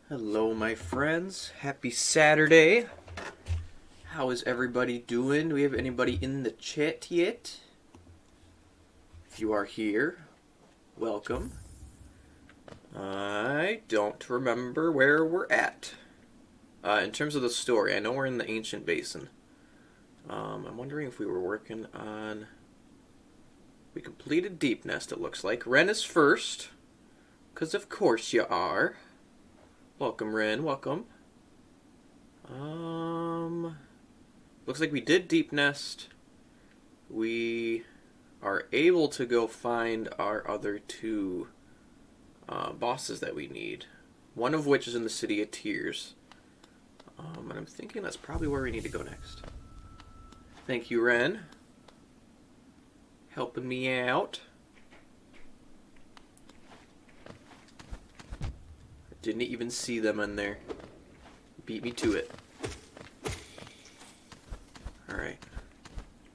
Hello, my friends. Happy Saturday. How is everybody doing? Do we have anybody in the chat yet? If you are here, welcome. I don't remember where we're at. In terms of the story, I know we're in the Ancient Basin. I'm wondering if we were working on... We completed Deep Nest, it looks like. Ren is first, because of course you are. Welcome, Ren. Welcome. Looks like we did Deep Nest. We are able to go find our other two bosses that we need. One of which is in the City of Tears. And I'm thinking that's probably where we need to go next. Thank you, Ren. Helping me out. Didn't even see them in there. Beat me to it. Alright.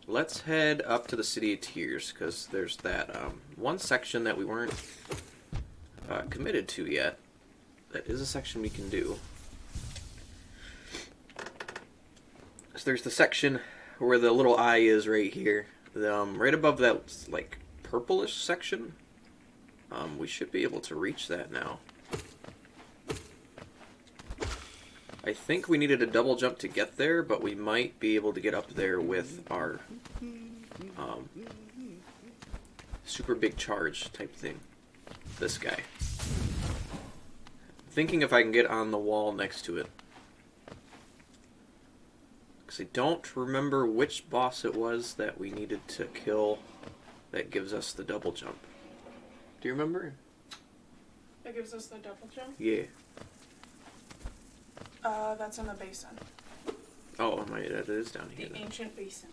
Let's head up to the City of Tears, because there's that one section that we weren't committed to yet. That is a section we can do. So there's the section where the little eye is right here. Right above that, like, purplish section. We should be able to reach that now. I think we needed a double jump to get there, but we might be able to get up there with our super big charge type thing. This guy. Thinking if I can get on the wall next to it. Because I don't remember which boss it was that we needed to kill that gives us the double jump. Do you remember? That gives us the double jump? Yeah. That's in the basin. Oh, that is down here. The Ancient Basin.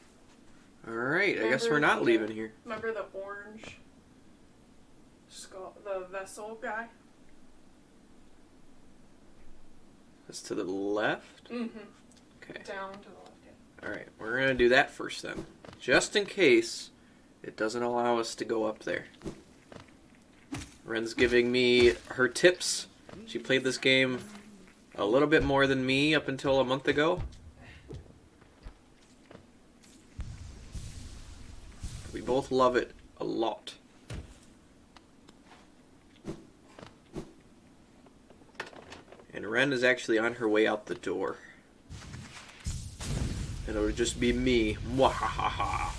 Alright, I guess we're not leaving here. Remember the orange skull, the vessel guy? That's to the left? Mm-hmm. Okay. Down to the left, yeah. Alright, we're going to do that first then. Just in case it doesn't allow us to go up there. Ren's giving me her tips. She played this game a little bit more than me up until a month ago. We both love it a lot. And Ren is actually on her way out the door. And it would just be me. Mwahaha.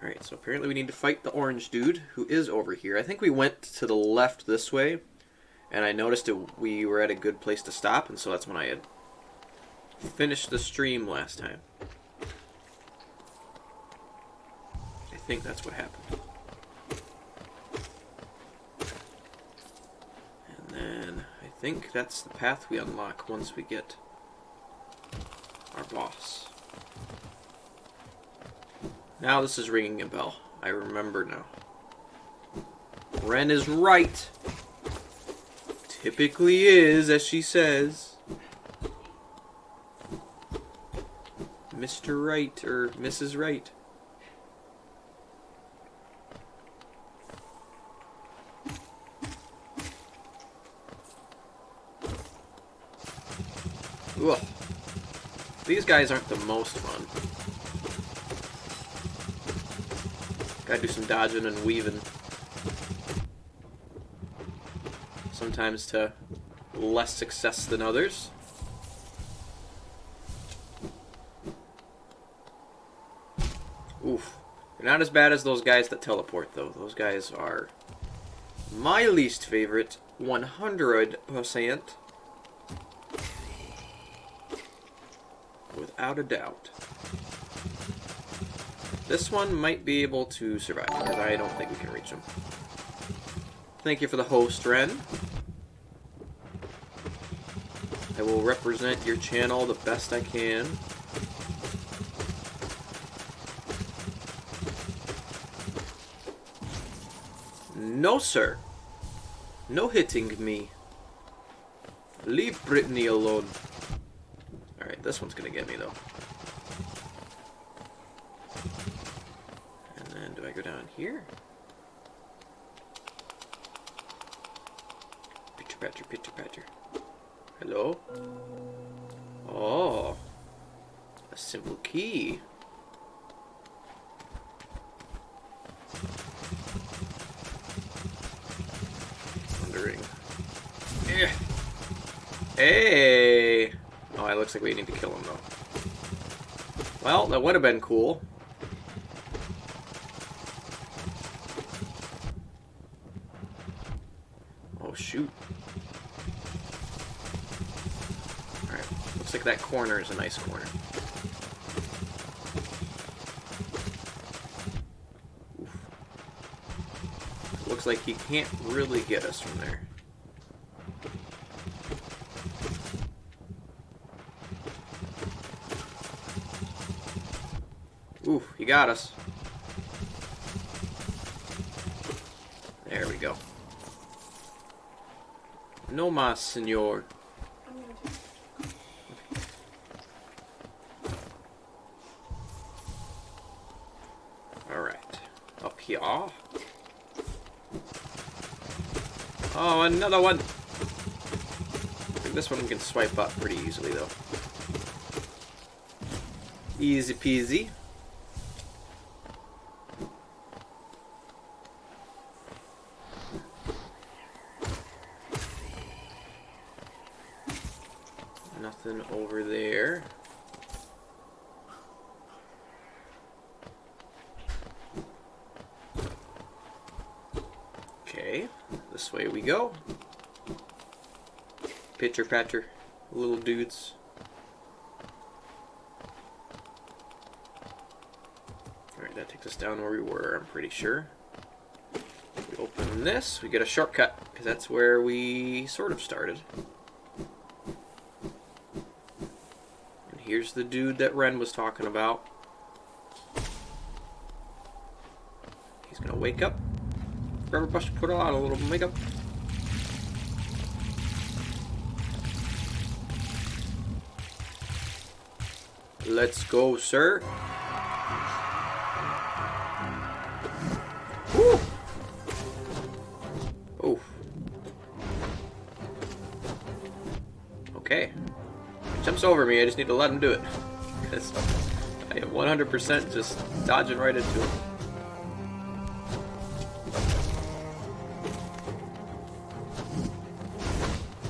Alright, so apparently we need to fight the orange dude, who is over here. I think we went to the left this way. And I noticed we were at a good place to stop, and so that's when I had finished the stream last time. I think that's what happened. And then I think that's the path we unlock once we get our boss. Now this is ringing a bell. I remember now. Ren is right. Typically is, as she says. Mr. Right, or Mrs. Right. Ugh. These guys aren't the most fun. Gotta do some dodging and weaving. Sometimes to less success than others. Oof. They're not as bad as those guys that teleport, though. Those guys are my least favorite, 100%. Without a doubt. This one might be able to survive, because I don't think we can reach him. Thank you for the host, Ren. I will represent your channel the best I can. No, sir. No hitting me. Leave Brittany alone. Alright, this one's gonna get me, though. And then, do I go down here? Pitcher, patcher, pitcher, patcher. Hello? Oh. A simple key. Wondering. Yeah. Hey! Oh, it looks like we need to kill him, though. Well, that would have been cool. Oh, shoot. Alright, looks like that corner is a nice corner. Oof. Looks like he can't really get us from there. Ooh, he got us. There we go. No mas, senor. Alright. Up here. Oh, another one! I think this one we can swipe up pretty easily, though. Easy peasy. Nothing over there. Okay, this way we go. Pitcher patcher, little dudes. Alright, that takes us down where we were, I'm pretty sure. We open this, we get a shortcut, because that's where we sort of started. Here's the dude that Ren was talking about. He's gonna wake up. Rubber brush, put on a little makeup. Let's go, sir. Woo! Oh. Okay. Jumps over me, I just need to let him do it. Because I am 100% just dodging right into him.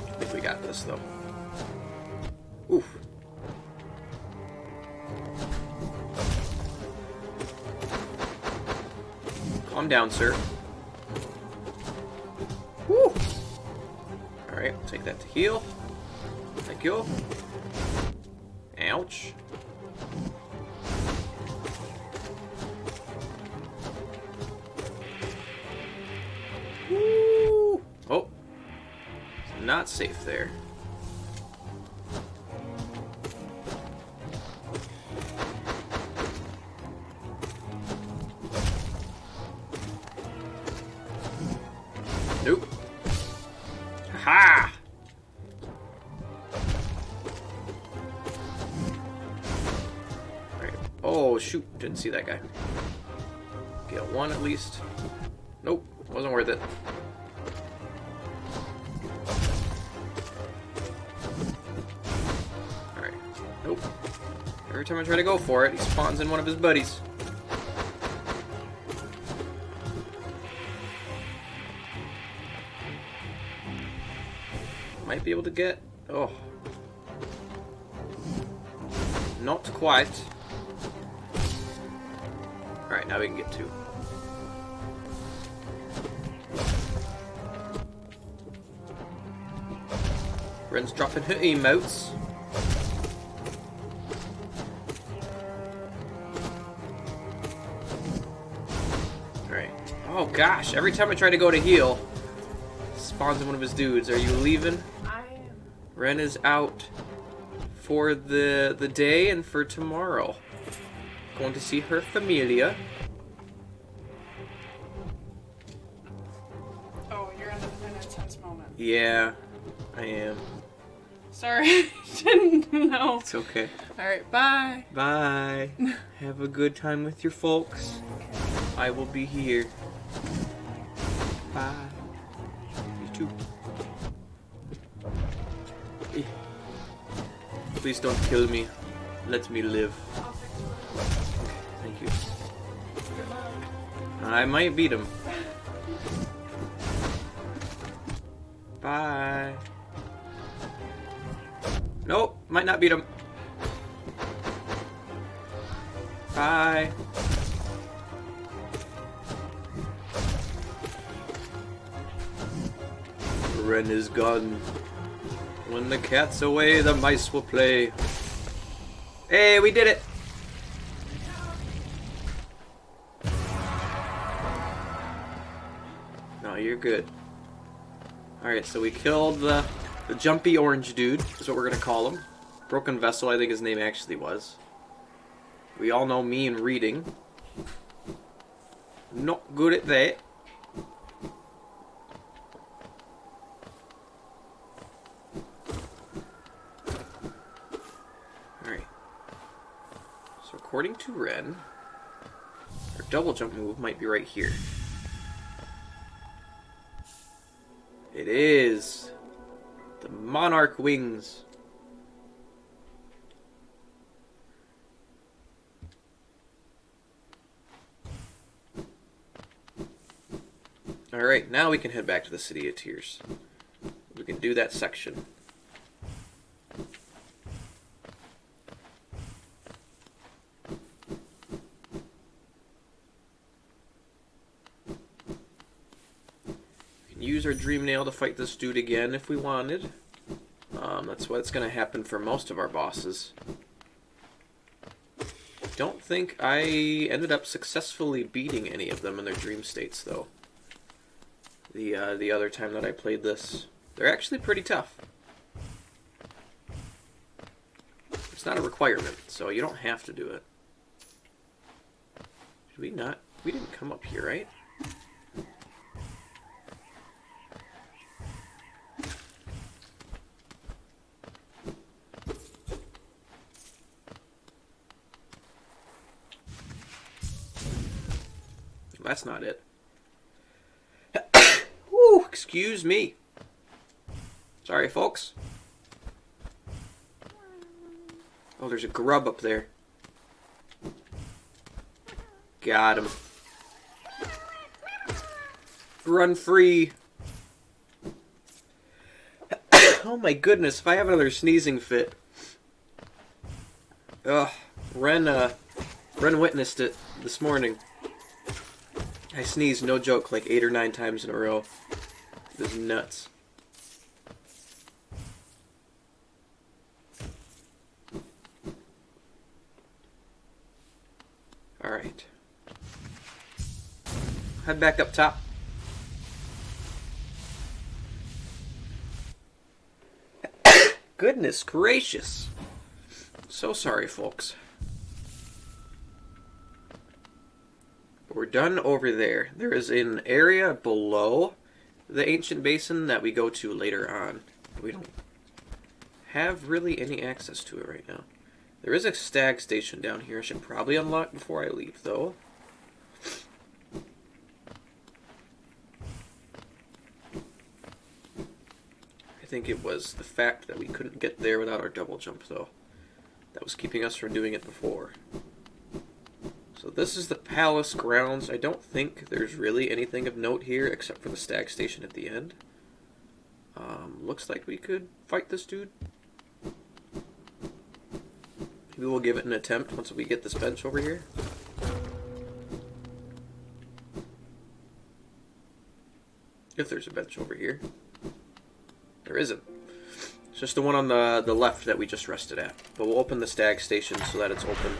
I think we got this, though. Oof. Calm down, sir. Woo! Alright, I'll take that to heal. Thank you. Ouch. Woo! Oh. It's not safe there. Nope. Ha! Oh, shoot. Didn't see that guy. Get one at least. Nope. Wasn't worth it. Alright. Nope. Every time I try to go for it, he spawns in one of his buddies. Might be able to get... Oh. Not quite. Alright, now we can get two. Ren's dropping her emotes. Alright. Oh gosh, every time I try to go to heal, spawns in one of his dudes. Are you leaving? I am. Ren is out for the day and for tomorrow. Going to see her familia. Oh, you're in an intense moment. Yeah, I am. Sorry, I didn't know. It's okay. Alright, bye. Bye. Have a good time with your folks. I will be here. Bye. You too. Please don't kill me. Let me live. Thank you. I might beat him. Bye. Nope, might not beat him. Bye. Ren is gone. When the cat's away, the mice will play. Hey, we did it! No, you're good. Alright, so we killed the jumpy orange dude, is what we're gonna call him. Broken Vessel, I think his name actually was. We all know me and reading. Not good at that. Alright. So according to Ren, our double jump move might be right here. It is the Monarch Wings. Alright, now we can head back to the City of Tears. We can do that section. We can use our Dream Nail to fight this dude again if we wanted. That's what's going to happen for most of our bosses. Don't think I ended up successfully beating any of them in their dream states, though. The other time that I played this. They're actually pretty tough. It's not a requirement, so you don't have to do it. Did we not? We didn't come up here, right? That's not it. Woo, excuse me. Sorry, folks. Oh, there's a grub up there. Got him. Run free. Oh my goodness, if I have another sneezing fit. Ugh. Ren witnessed it this morning. I sneezed, no joke, like 8 or 9 times in a row. It was nuts. Alright. Head back up top. Goodness gracious. So sorry, folks. We're done over there. There is an area below the ancient basin that we go to later on. We don't have really any access to it right now. There is a stag station down here. I should probably unlock before I leave, though. I think it was the fact that we couldn't get there without our double jump, though. That was keeping us from doing it before. So this is the palace grounds. I don't think there's really anything of note here except for the stag station at the end. Looks like we could fight this dude. Maybe we'll give it an attempt once we get this bench over here. If there's a bench over here. There isn't. It's just the one on the left that we just rested at. But we'll open the stag station so that it's open.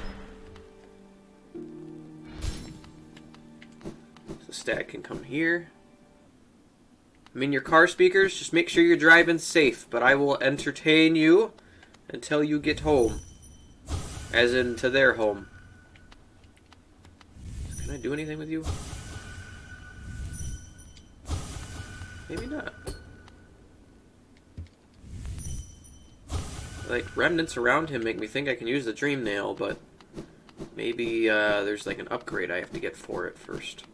The stag can come here. I'm in your car speakers. Just make sure you're driving safe. But I will entertain you until you get home. As in to their home. Can I do anything with you? Maybe not. Like, remnants around him make me think I can use the Dream Nail, but maybe there's like an upgrade I have to get for it first.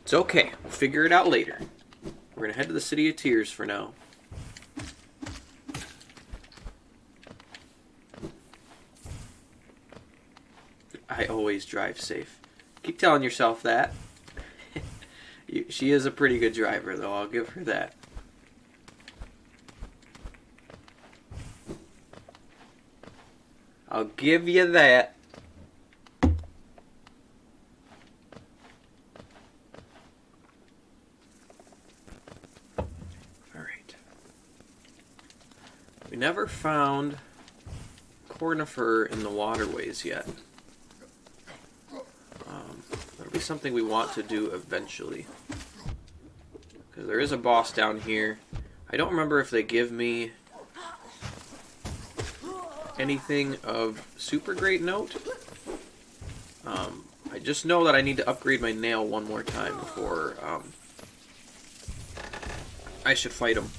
It's okay. We'll figure it out later. We're going to head to the City of Tears for now. I always drive safe. Keep telling yourself that. She is a pretty good driver, though. I'll give her that. I'll give you that. Alright. We never found conifer in the waterways yet. That'll be something we want to do eventually. Because there is a boss down here. I don't remember if they give me anything of super great note. I just know that I need to upgrade my nail one more time before I should fight him.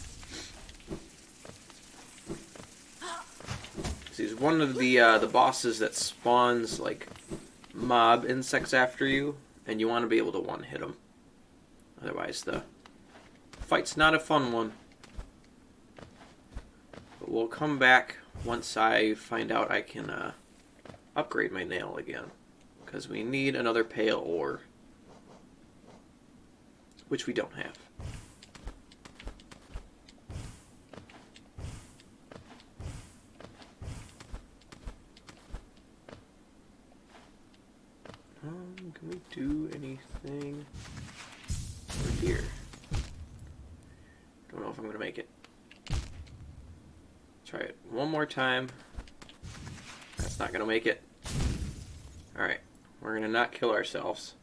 He's one of the bosses that spawns like mob insects after you, and you want to be able to one-hit them. Otherwise, the fight's not a fun one. But we'll come back once I find out I can upgrade my nail again. Because we need another pale ore. Which we don't have. Can we do anything over here? Don't know if I'm going to make it. Try it one more time. That's not going to make it. Alright, we're going to not kill ourselves.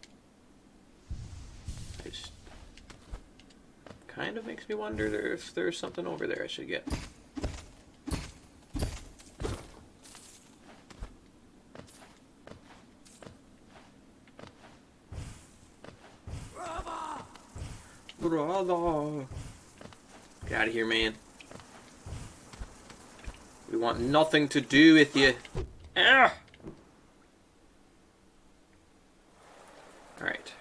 It just kind of makes me wonder if there's something over there I should get. Brother! Get out of here, man. We want nothing to do with you. Ah! Alright.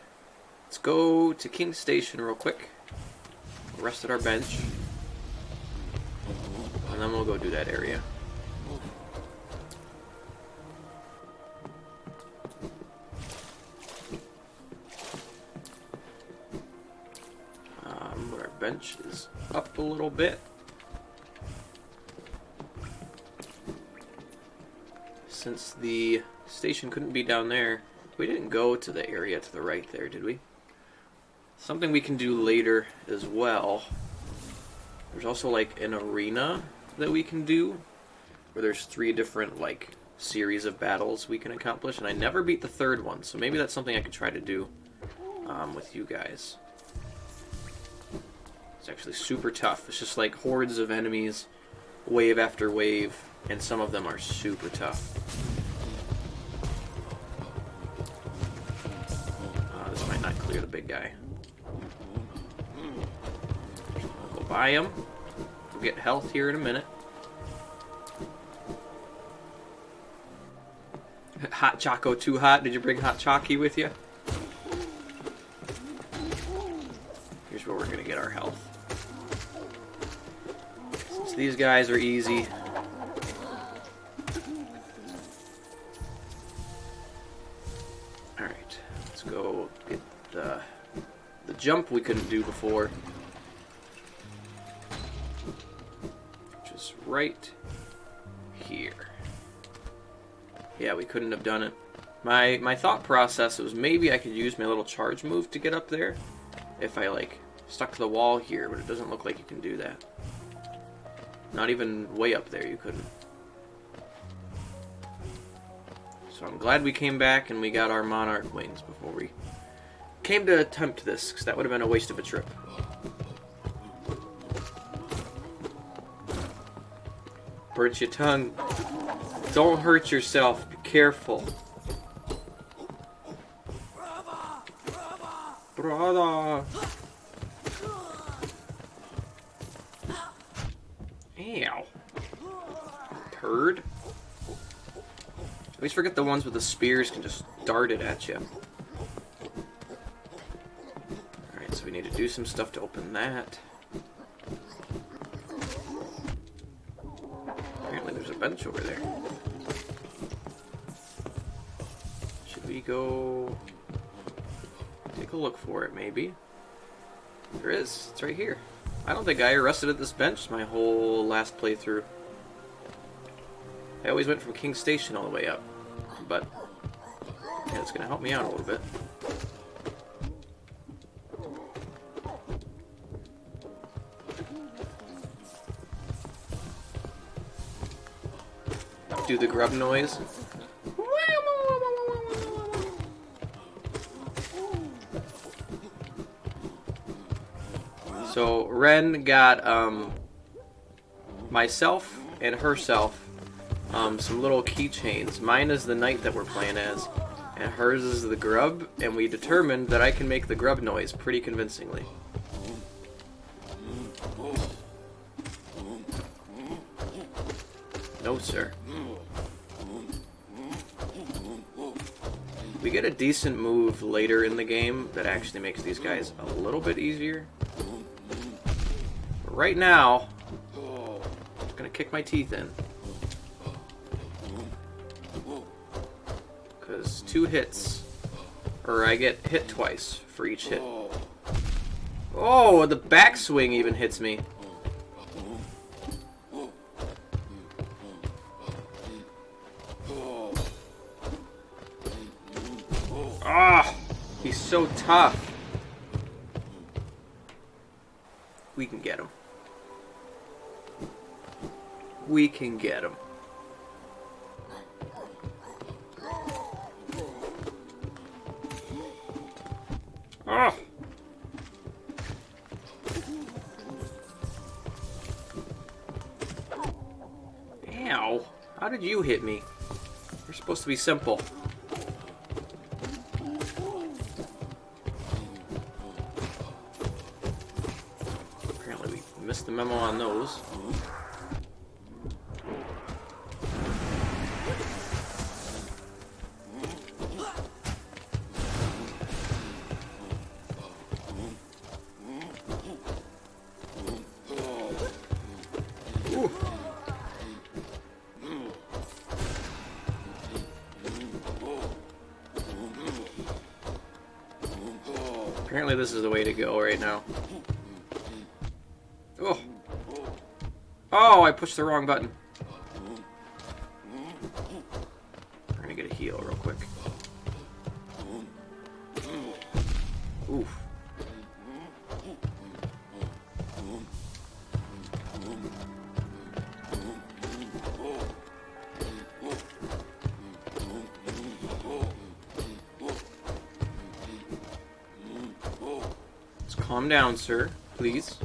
Let's go to King's Station real quick. Rest at our bench. And then we'll go do that area. Our bench is up a little bit. Since the station couldn't be down there, we didn't go to the area to the right there, did we? Something we can do later as well. There's also like an arena that we can do, where there's 3 different like series of battles we can accomplish, and I never beat the 3rd one, so maybe that's something I could try to do with you guys. It's actually super tough. It's just like hordes of enemies, wave after wave, and some of them are super tough. This might not clear the big guy. I'll go by him. We'll get health here in a minute. Hot Choco too hot? Did you bring Hot Chocky with you? Here's where we're going to get our health. Since these guys are easy. Alright, let's go get the jump we couldn't do before. Which is right here. Yeah, we couldn't have done it. My thought process was maybe I could use my little charge move to get up there if I like stuck to the wall here, but it doesn't look like you can do that. Not even way up there you couldn't. So I'm glad we came back and we got our Monarch wings before we came to attempt this, because that would have been a waste of a trip. Burnt your tongue. Don't hurt yourself. Be careful. Brother. Ow. Turd. Always forget the ones with the spears can just dart it at you. Alright, so we need to do some stuff to open that. Apparently there's a bench over there. Should we go take a look for it, maybe? There is. It's right here. I don't think I rested at this bench my whole last playthrough. I always went from King Station all the way up. But yeah, it's going to help me out a little bit. Do the grub noise. So Ren got myself and herself some little keychains. Mine is the knight that we're playing as, and hers is the grub, and we determined that I can make the grub noise pretty convincingly. No, sir. We get a decent move later in the game that actually makes these guys a little bit easier. But right now, I'm gonna kick my teeth in. Because 2 hits, or I get hit twice for each hit. Oh, the backswing even hits me. Ah, he's so tough. We can get him. We can get him. Ah. Ow. How did you hit me? You're supposed to be simple. Apparently we missed the memo on those. Apparently this is the way to go right now. Oh! Oh, I pushed the wrong button. We're gonna get a heal real quick. Oof. Calm down, sir, please.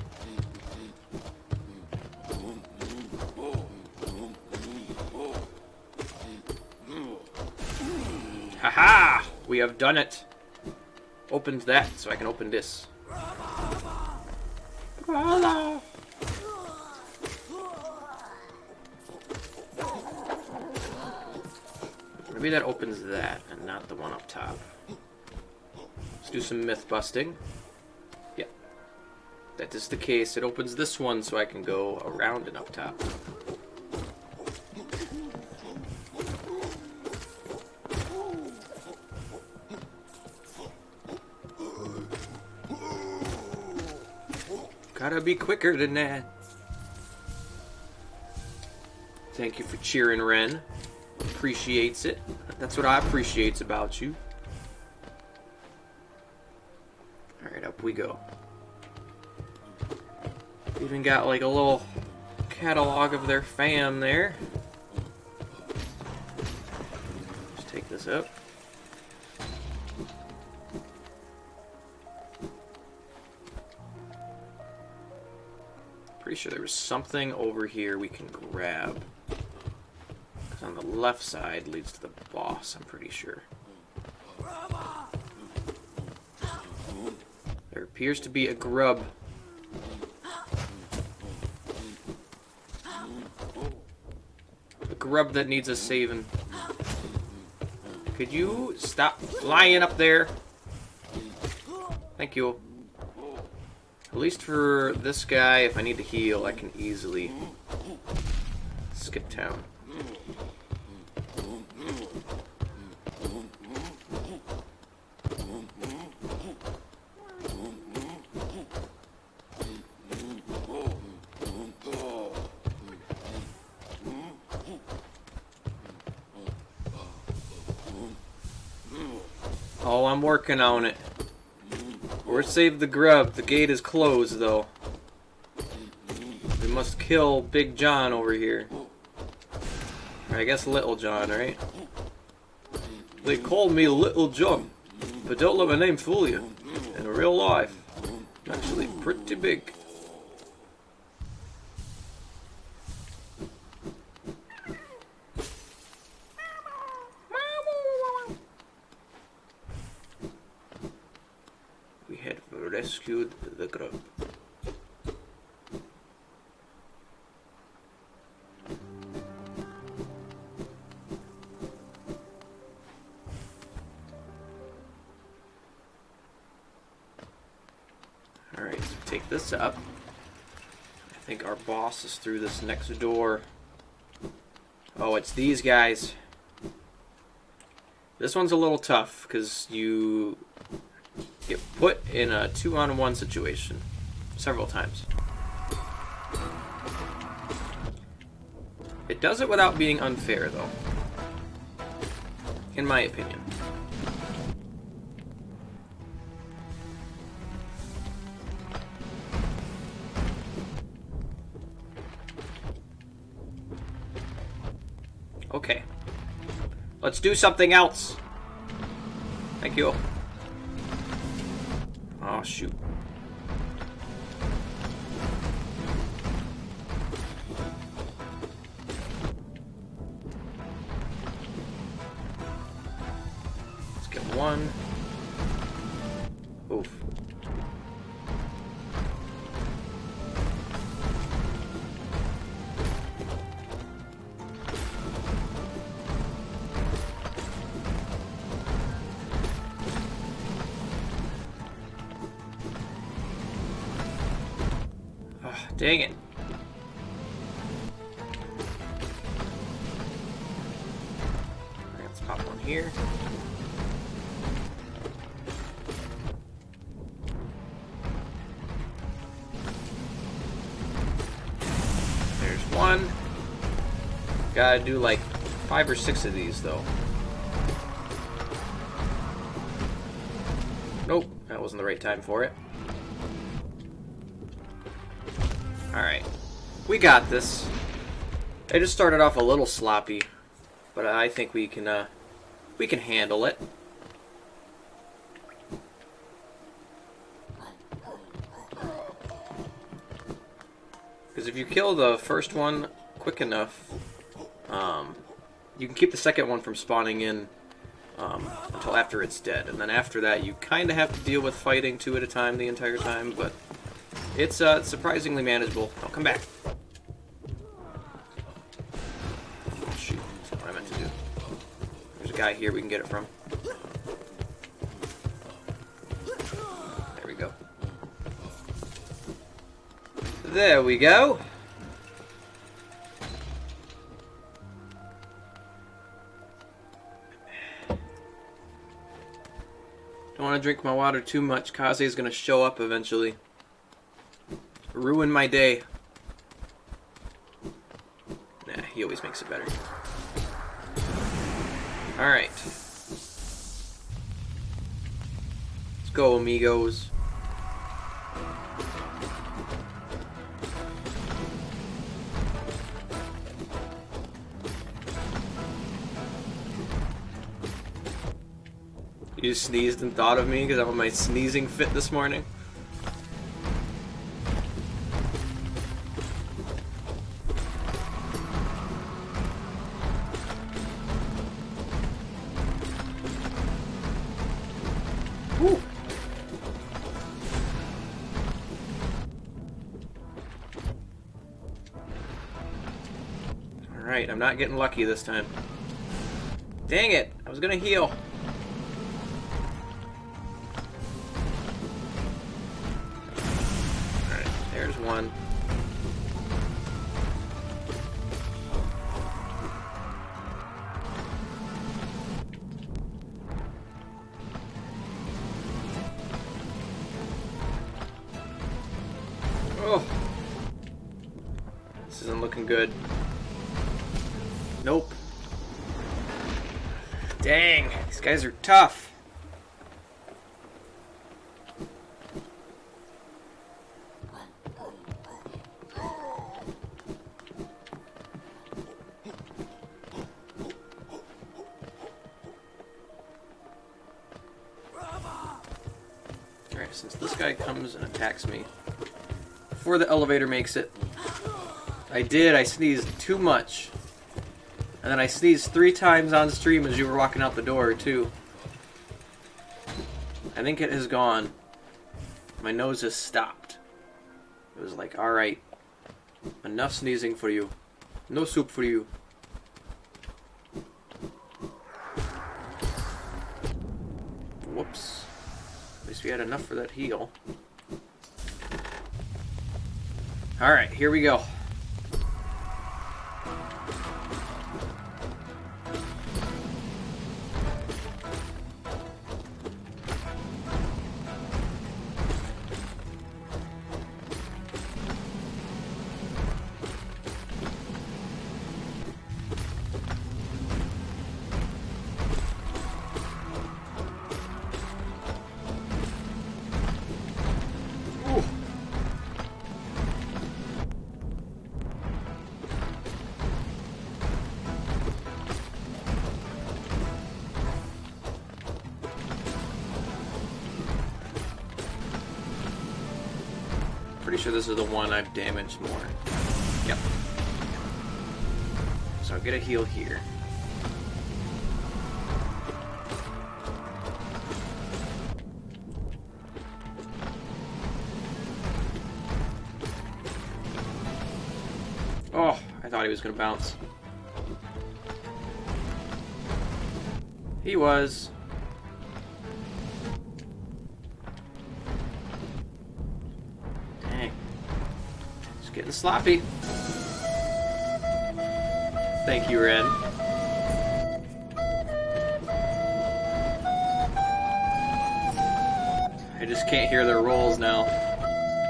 Haha! We have done it. Opened that, so I can open this. Maybe that opens that, and not the one up top. Let's do some myth busting. That is the case. It opens this one so I can go around and up top. Gotta be quicker than that. Thank you for cheering, Ren. Appreciates it. That's what I appreciates about you. Alright, up we go. Even got like a little catalog of their fam there. Just take this up. Pretty sure there was something over here we can grab. Because on the left side leads to the boss, I'm pretty sure. There appears to be a grub. Grub that needs a saving. Could you stop flying up there? Thank you. At least for this guy, if I need to heal, I can easily skip town. Oh, I'm working on it. We're saved the grub. The gate is closed, though. We must kill Big John over here. Or I guess Little John, right? They call me Little John, but don't let my name fool you. In real life, I'm actually pretty big. We had rescued the grub. Alright, so take this up. I think our boss is through this next door. Oh, it's these guys. This one's a little tough because you get put in a 2-on-1 situation several times. It does it without being unfair, though. In my opinion. Okay. Let's do something else. Thank you. Oh, shoot. Let's get one. Oof. Dang it. Alright, let's pop one here. There's one. Gotta do like 5 or 6 of these though. Nope, that wasn't the right time for it. Alright, we got this. I just started off a little sloppy, but I think we can handle it. Because if you kill the first one quick enough, you can keep the second one from spawning in until after it's dead. And then after that, you kind of have to deal with fighting 2 at a time the entire time, but it's surprisingly manageable. Oh, come back. Oh, shoot. That's what I meant to do. There's a guy here we can get it from. There we go. There we go. Don't want to drink my water too much. Kaze is going to show up eventually. Ruin my day. Nah, he always makes it better. Alright. Let's go, amigos. You just sneezed and thought of me because I'm on my sneezing fit this morning. Woo. Alright, I'm not getting lucky this time. Dang it! I was gonna heal. Alright, there's one. Oh, this isn't looking good. Nope. Dang, these guys are tough. since this guy comes and attacks me before the elevator makes it. I did. I sneezed too much. And then I sneezed 3 times on stream as you were walking out the door, too. I think it has gone. My nose has stopped. It was like, alright. Enough sneezing for you. No soup for you. Whoops. At least we had enough for that heal. Alright, here we go. Pretty sure this is the one I've damaged more. Yep. So I'll get a heal here. Oh, I thought he was gonna bounce. He was. Getting sloppy. Thank you, Red. I just can't hear their rolls now,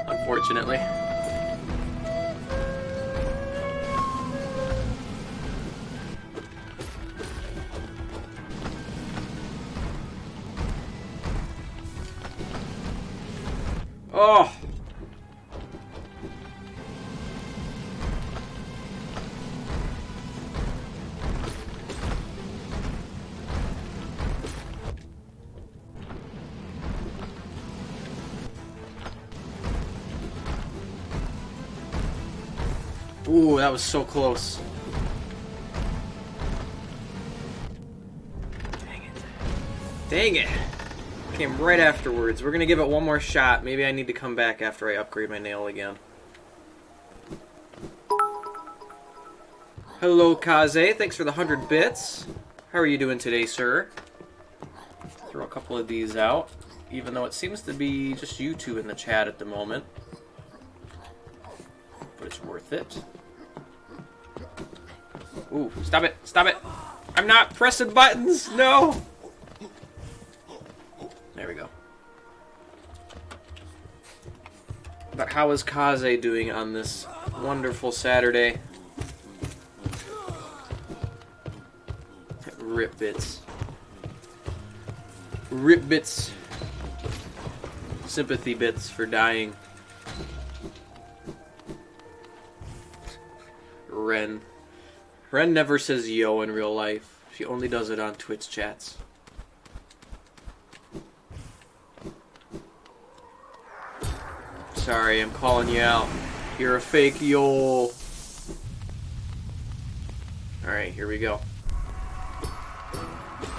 unfortunately. Oh! Ooh, that was so close. Dang it. Dang it. Came right afterwards. We're gonna give it one more shot. Maybe I need to come back after I upgrade my nail again. Hello, Kaze. Thanks for the 100 bits. How are you doing today, sir? Throw a couple of these out, even though it seems to be just you two in the chat at the moment. But it's worth it. Ooh, stop it! Stop it! I'm not pressing buttons! No! There we go. But how is Kaze doing on this wonderful Saturday? Rip bits. Rip bits. Sympathy bits for dying. Ren. Ren never says yo in real life. She only does it on Twitch chats. Sorry, I'm calling you out. You're a fake yo. Alright, here we go.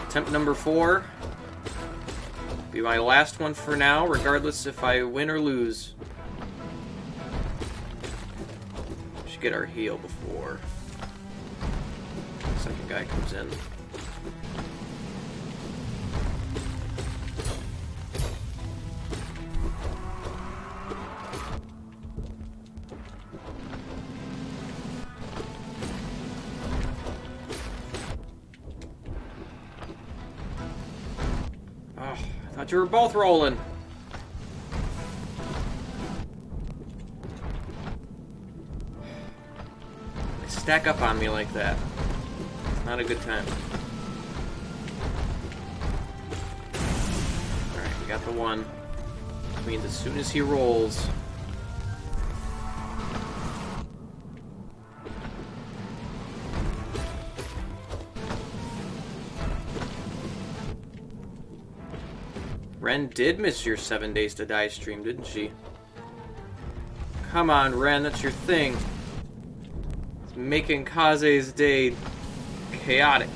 Attempt number 4. Be my last one for now, regardless if I win or lose. Should get our heal before the second guy comes in. I thought you were both rolling. They stack up on me like that. It's not a good time. Alright, we got the one. Which means as soon as he rolls... Ren did miss your 7 Days to Die stream, didn't she? Come on, Ren, that's your thing. It's making Kaze's day chaotic.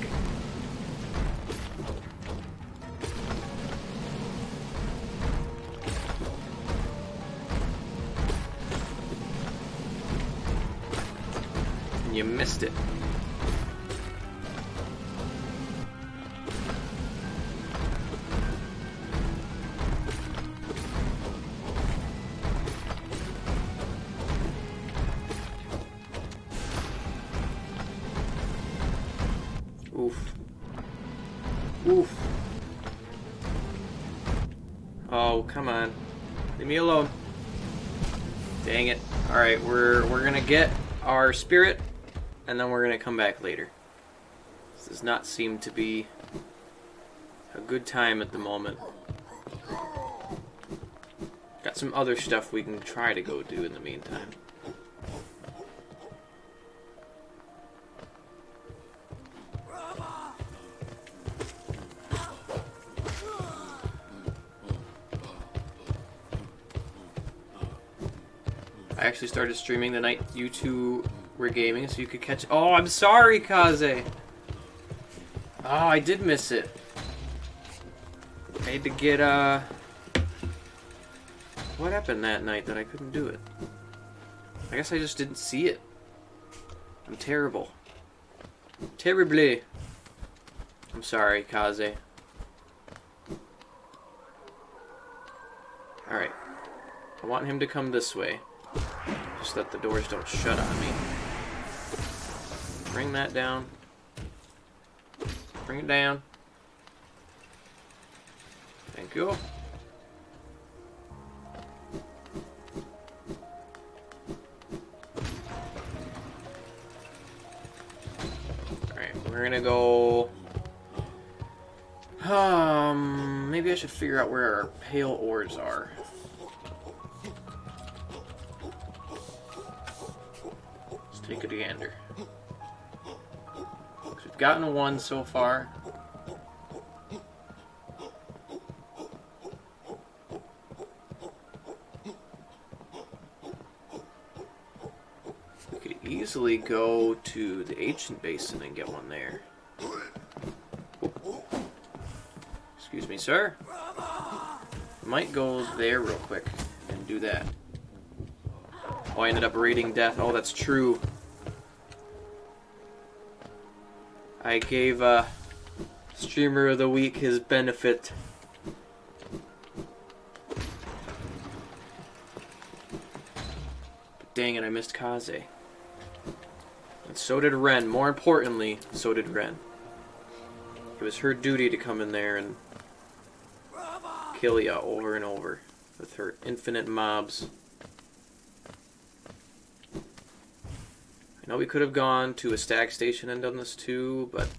And you missed it. Oof. Oof. Oh, come on. Leave me alone. Dang it. Alright, we're gonna get our spirit, and then we're gonna come back later. This does not seem to be a good time at the moment. Got some other stuff we can try to go do in the meantime. I actually started streaming the night you two were gaming, so you could catch... Oh, I'm sorry, Kaze! Oh, I did miss it. I had to get, What happened that night that I couldn't do it? I guess I just didn't see it. I'm terrible. Terribly. I'm sorry, Kaze. Alright. I want him to come this way. Just that the doors don't shut on me. Bring that down. Bring it down. Thank you. Alright, we're gonna go... maybe I should figure out where our pale ores are. Take a gander. We've gotten one so far. We could easily go to the ancient basin and get one there. Excuse me, sir. Might go there real quick and do that. Oh, I ended up raiding death. Oh, that's true. I gave Streamer of the Week his benefit. But dang it, I missed Kaze. And so did Ren. More importantly, so did Ren. It was her duty to come in there and kill ya over and over with her infinite mobs. I know we could have gone to a stag station and done this too, but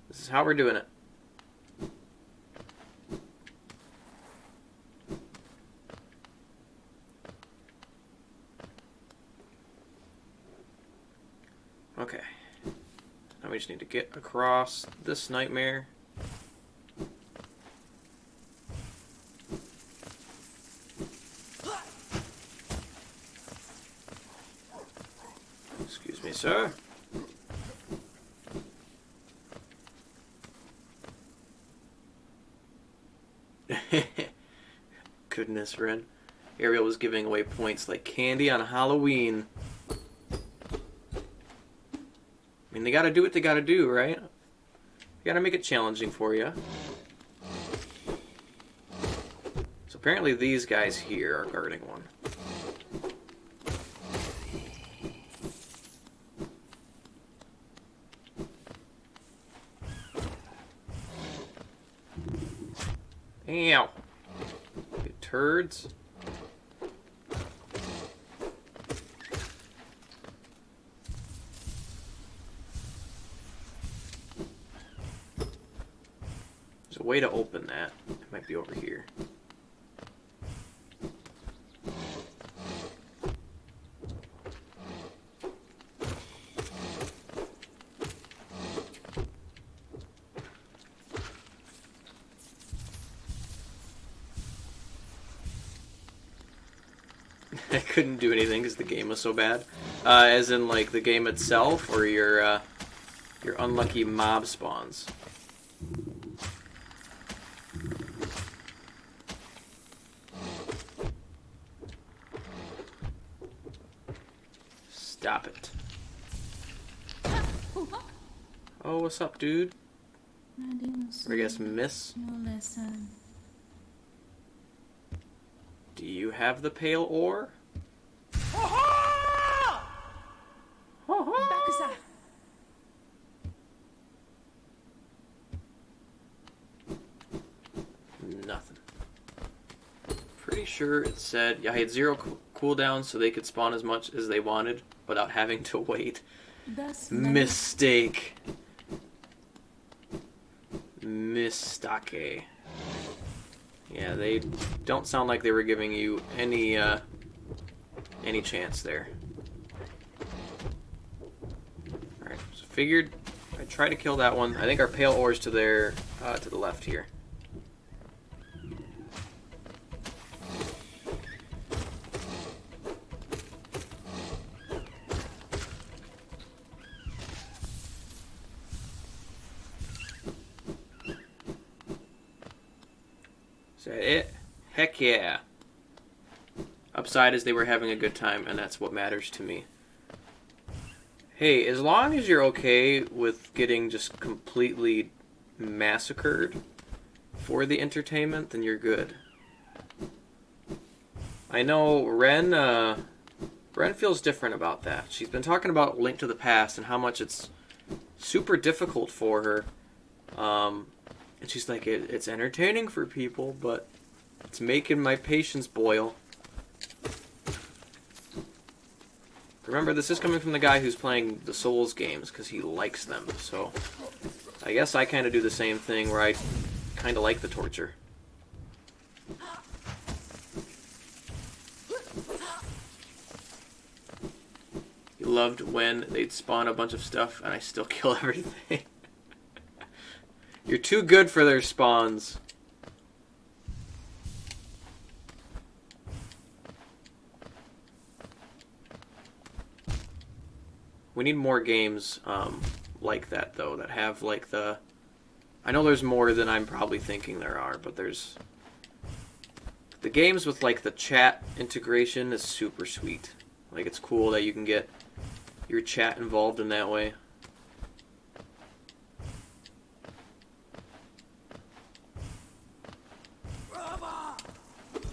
this is how we're doing it. Okay. Now we just need to get across this nightmare. Excuse me, sir. Goodness, Ren. Ariel was giving away points like candy on Halloween. I mean, they gotta do what they gotta do, right? You gotta make it challenging for you. So apparently these guys here are guarding one. Ow. Good turds. There's a way to open that. It might be over here. I couldn't do anything because the game was so bad. As in, like, the game itself, or your unlucky mob spawns? Stop it. Oh, what's up, dude? Or I guess miss? Do you have the pale ore? Nothing. Pretty sure it said, yeah, I had 0 cooldown so they could spawn as much as they wanted without having to wait. Mistake. Mistake. Yeah, they don't sound like they were giving you any chance there. Alright, so figured I'd try to kill that one. I think our pale ore's to their to the left here. Is that it? Heck yeah. Upside is they were having a good time, and that's what matters to me. Hey, as long as you're okay with getting just completely massacred for the entertainment, then you're good. I know Ren feels different about that. She's been talking about Link to the Past and how much it's super difficult for her. And she's like, it's entertaining for people, but it's making my patience boil. Remember, this is coming from the guy who's playing the Souls games because he likes them. So I guess I kind of do the same thing where I kind of like the torture. He loved when they'd spawn a bunch of stuff and I still kill everything. You're too good for their spawns. We need more games like that, though, that have, like, the... I know there's more than I'm probably thinking there are, but there's... The games with, like, the chat integration is super sweet. Like, it's cool that you can get your chat involved in that way.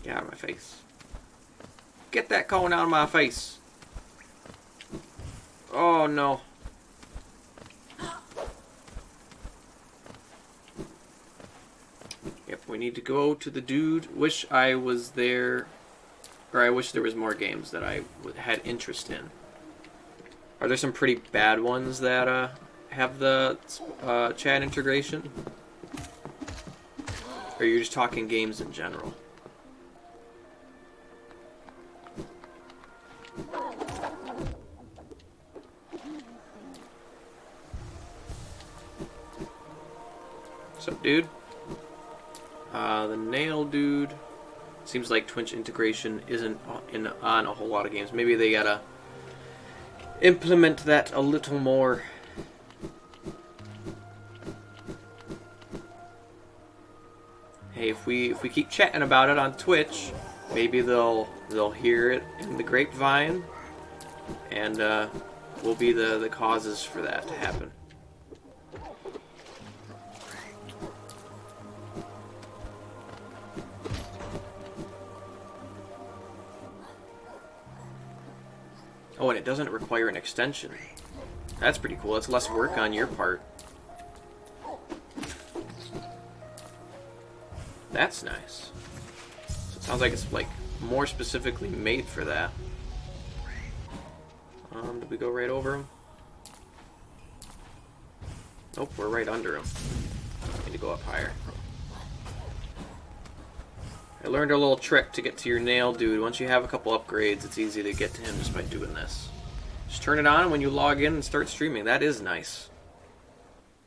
Get out of my face. Get that cone out of my face. Oh no. Yep, we need to go to the dude. Wish I was there, or I wish there was more games that I had interest in. Are there some pretty bad ones that have the chat integration? Or are you just talking games in general? What's up, dude? The nail dude. Seems like Twitch integration isn't on a whole lot of games. Maybe they gotta implement that a little more. Hey, if we keep chatting about it on Twitch, maybe they'll hear it in the grapevine, and we'll be the causes for that to happen. Oh, and it doesn't require an extension. That's pretty cool. That's less work on your part. That's nice. So it sounds like it's like more specifically made for that. Did we go right over him? Nope, we're right under him. Need to go up higher. I learned a little trick to get to your nail dude. Once you have a couple upgrades, it's easy to get to him just by doing this. Just turn it on when you log in and start streaming. That is nice.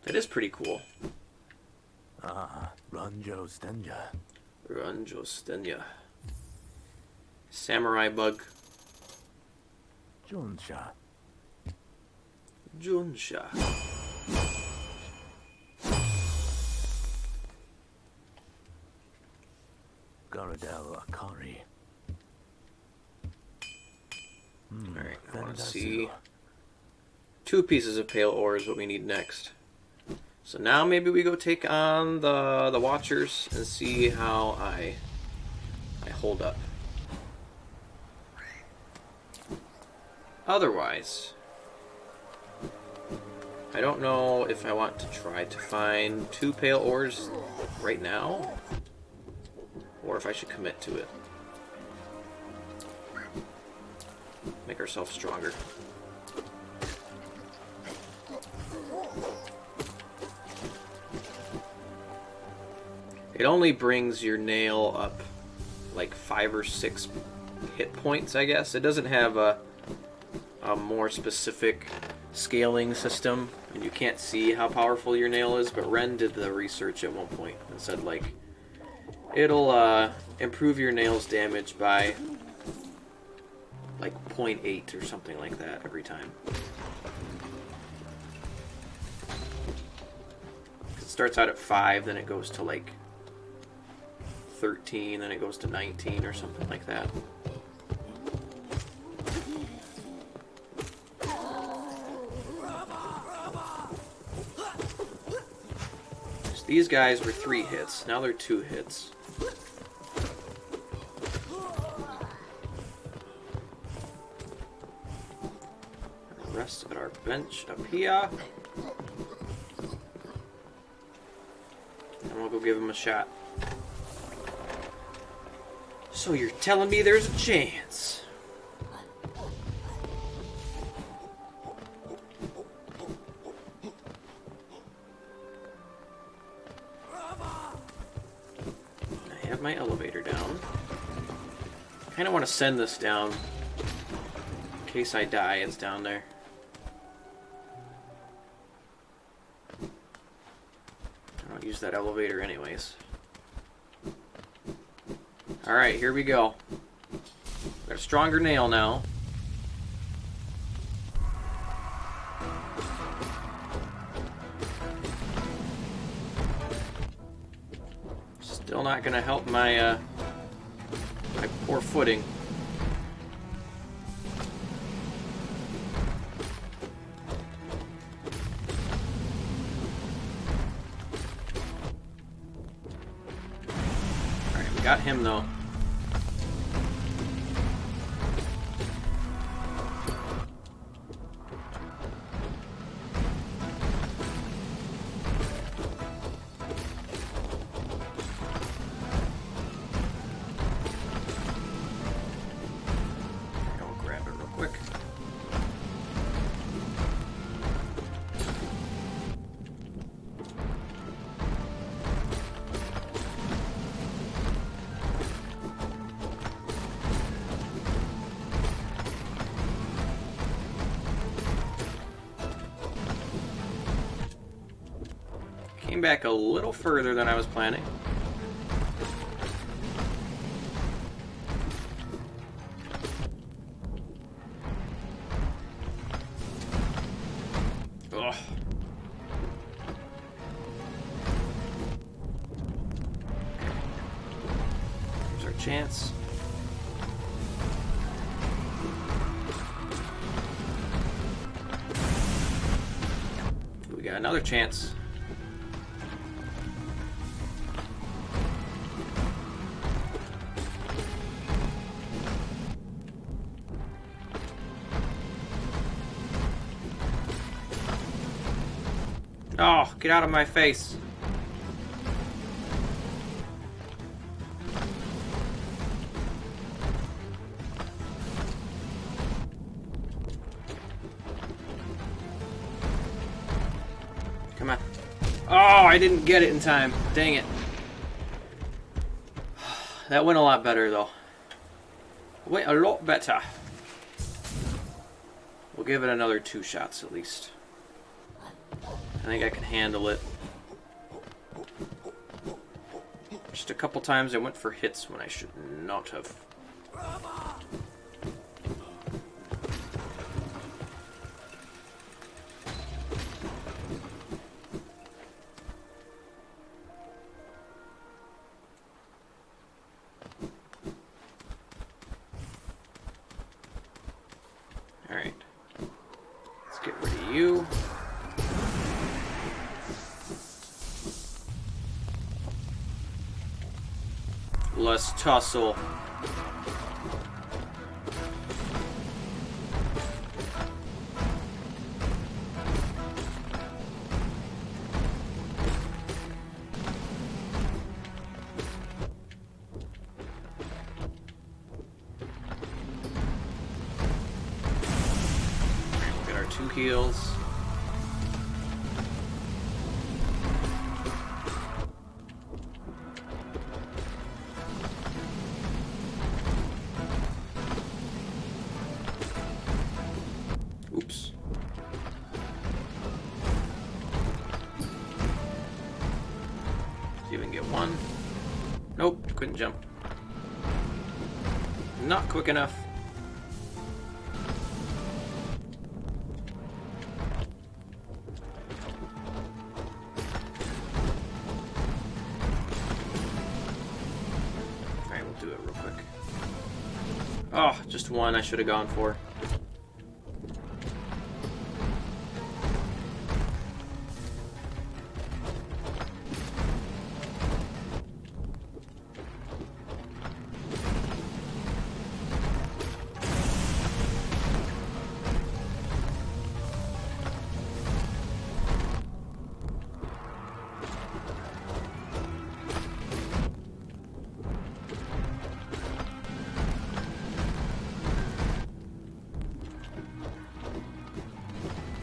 That is pretty cool. Ranjo Stenya. Ranjo Stenya. Samurai bug. Junsha. Junsha. Garadel Akari. Alright, I want to see 2 pieces of pale ore is what we need next. So now maybe we go take on the Watchers and see how I hold up. Otherwise, I don't know if I want to try to find 2 pale ores right now, or if I should commit to it. Make ourselves stronger. It only brings your nail up like 5 or 6 hit points, I guess. It doesn't have a more specific scaling system, and you can't see how powerful your nail is, but Ren did the research at one point and said, like, it'll improve your nail's damage by like 0.8 or something like that every time. It starts out at 5, then it goes to like 13, then it goes to 19 or something like that. So these guys were 3 hits, now they're 2 hits. The rest of our bench up here. And we'll go give him a shot. So you're telling me there's a chance? I have my elevator down. I kind of want to send this down. In case I die, it's down there. I don't use that elevator anyways. Alright, here we go. Got a stronger nail now. Still not gonna help my my poor footing. Alright, we got him though. Came back a little further than I was planning. Ugh. Here's our chance. We got another chance. Oh, get out of my face. Come on. Oh, I didn't get it in time. Dang it. That went a lot better, though. Went a lot better. We'll give it another 2 shots at least. I think I can handle it. Just a couple times I went for hits when I should not have. Alright. Let's get rid of you. Let's tussle. Get our 2 heals. Oops. See if we can get 1. Nope, couldn't jump. Not quick enough. Alright, we'll do it real quick. Oh, just 1 I should have gone for.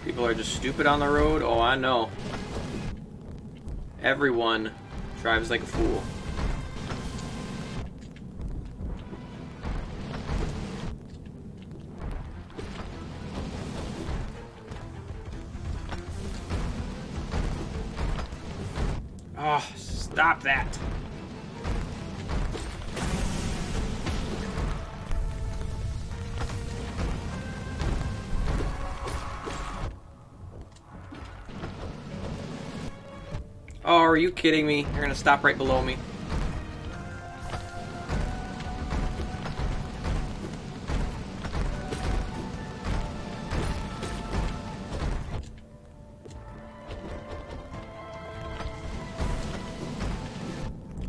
People are just stupid on the road? Oh, I know. Everyone drives like a fool. Oh, stop that. Oh, are you kidding me? You're gonna stop right below me.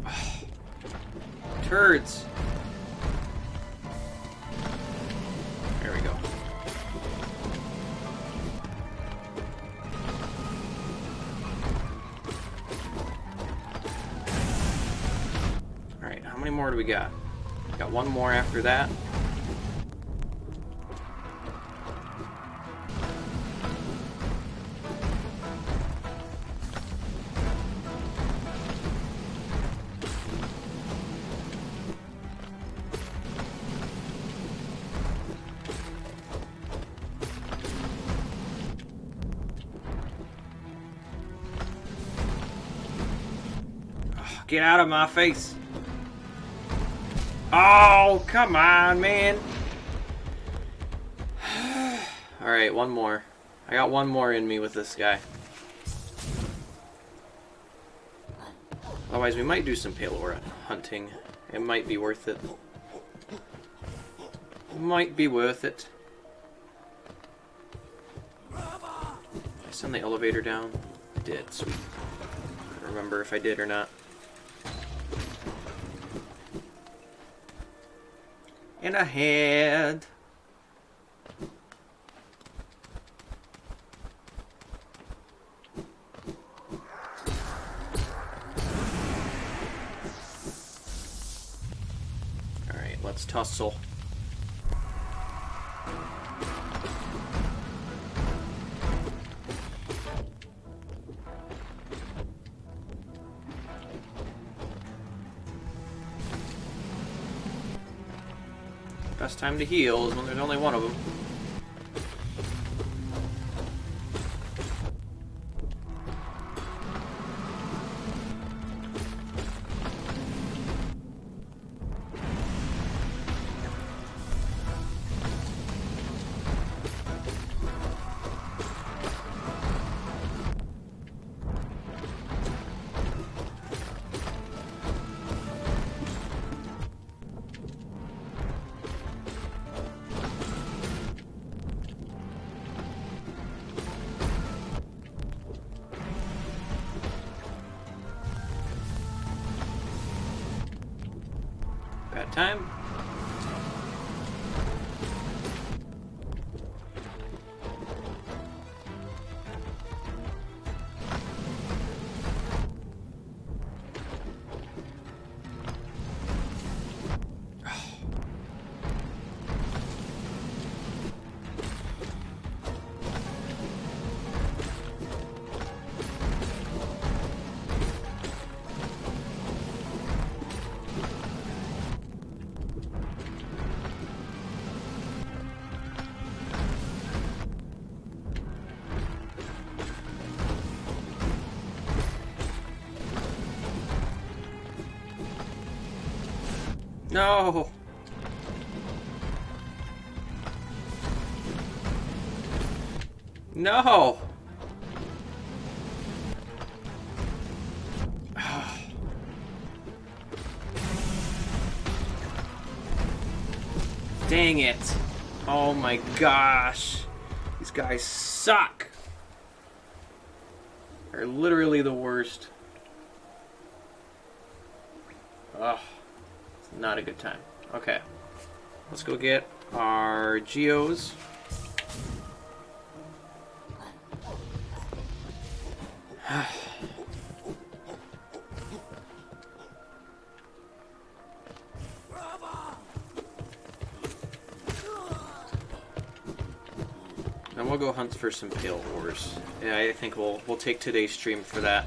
Oh, turds. There we go. Alright, how many more do we got? Got 1 more after that. Oh, get out of my face. Oh, come on, man. Alright, 1 more. I got 1 more in me with this guy. Otherwise, we might do some Palor hunting. It might be worth it. Might be worth it. Did I send the elevator down? I did, sweet. I don't remember if I did or not. And ahead. Alright, let's tussle. Best time to heal is when there's only 1 of them. Bad time. No! No! Dang it! Oh my gosh! These guys suck! They're literally the worst. Ugh. It's not a good time. Okay. Let's go get our geos. And we'll go hunt for some pale ores. Yeah, I think we'll take today's stream for that.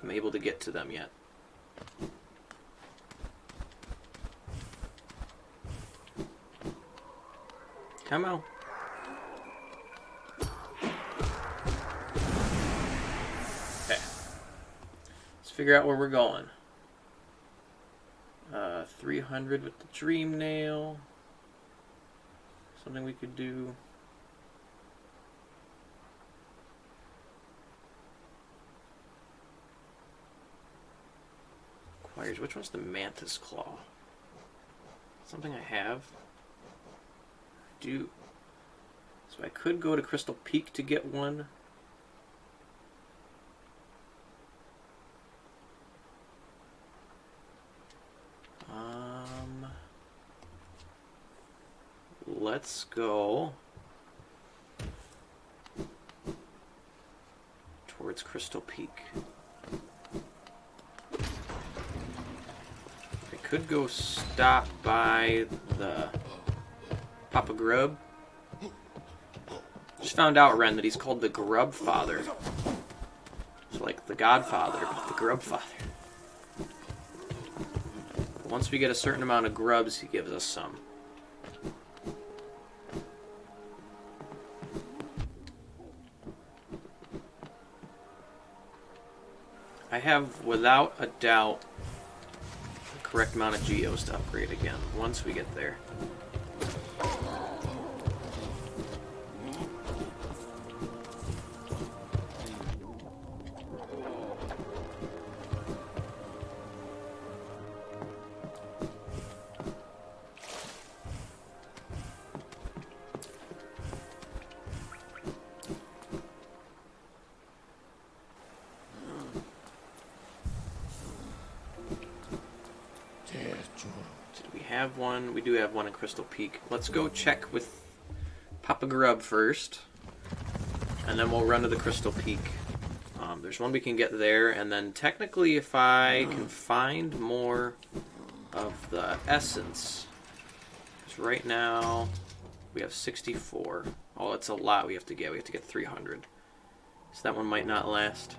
I'm able to get to them yet. Come on. Okay. Let's figure out where we're going. 300 with the dream nail. Something we could do. Acquires. Which one's the mantis claw? Something I have. I do. So I could go to Crystal Peak to get one. Let's go towards Crystal Peak. I could go stop by the Papa Grub. Just found out, Ren, that he's called the Grub Father. So like the Godfather, but the Grub Father. Once we get a certain amount of grubs, he gives us some. I have, without a doubt, the correct amount of geos to upgrade again, once we get there. One. We do have one in Crystal Peak. Let's go check with Papa Grub first, and then we'll run to the Crystal Peak. There's one we can get there, and then technically if I can find more of the essence, because right now we have 64. Oh, that's a lot we have to get. We have to get 300. So that one might not last.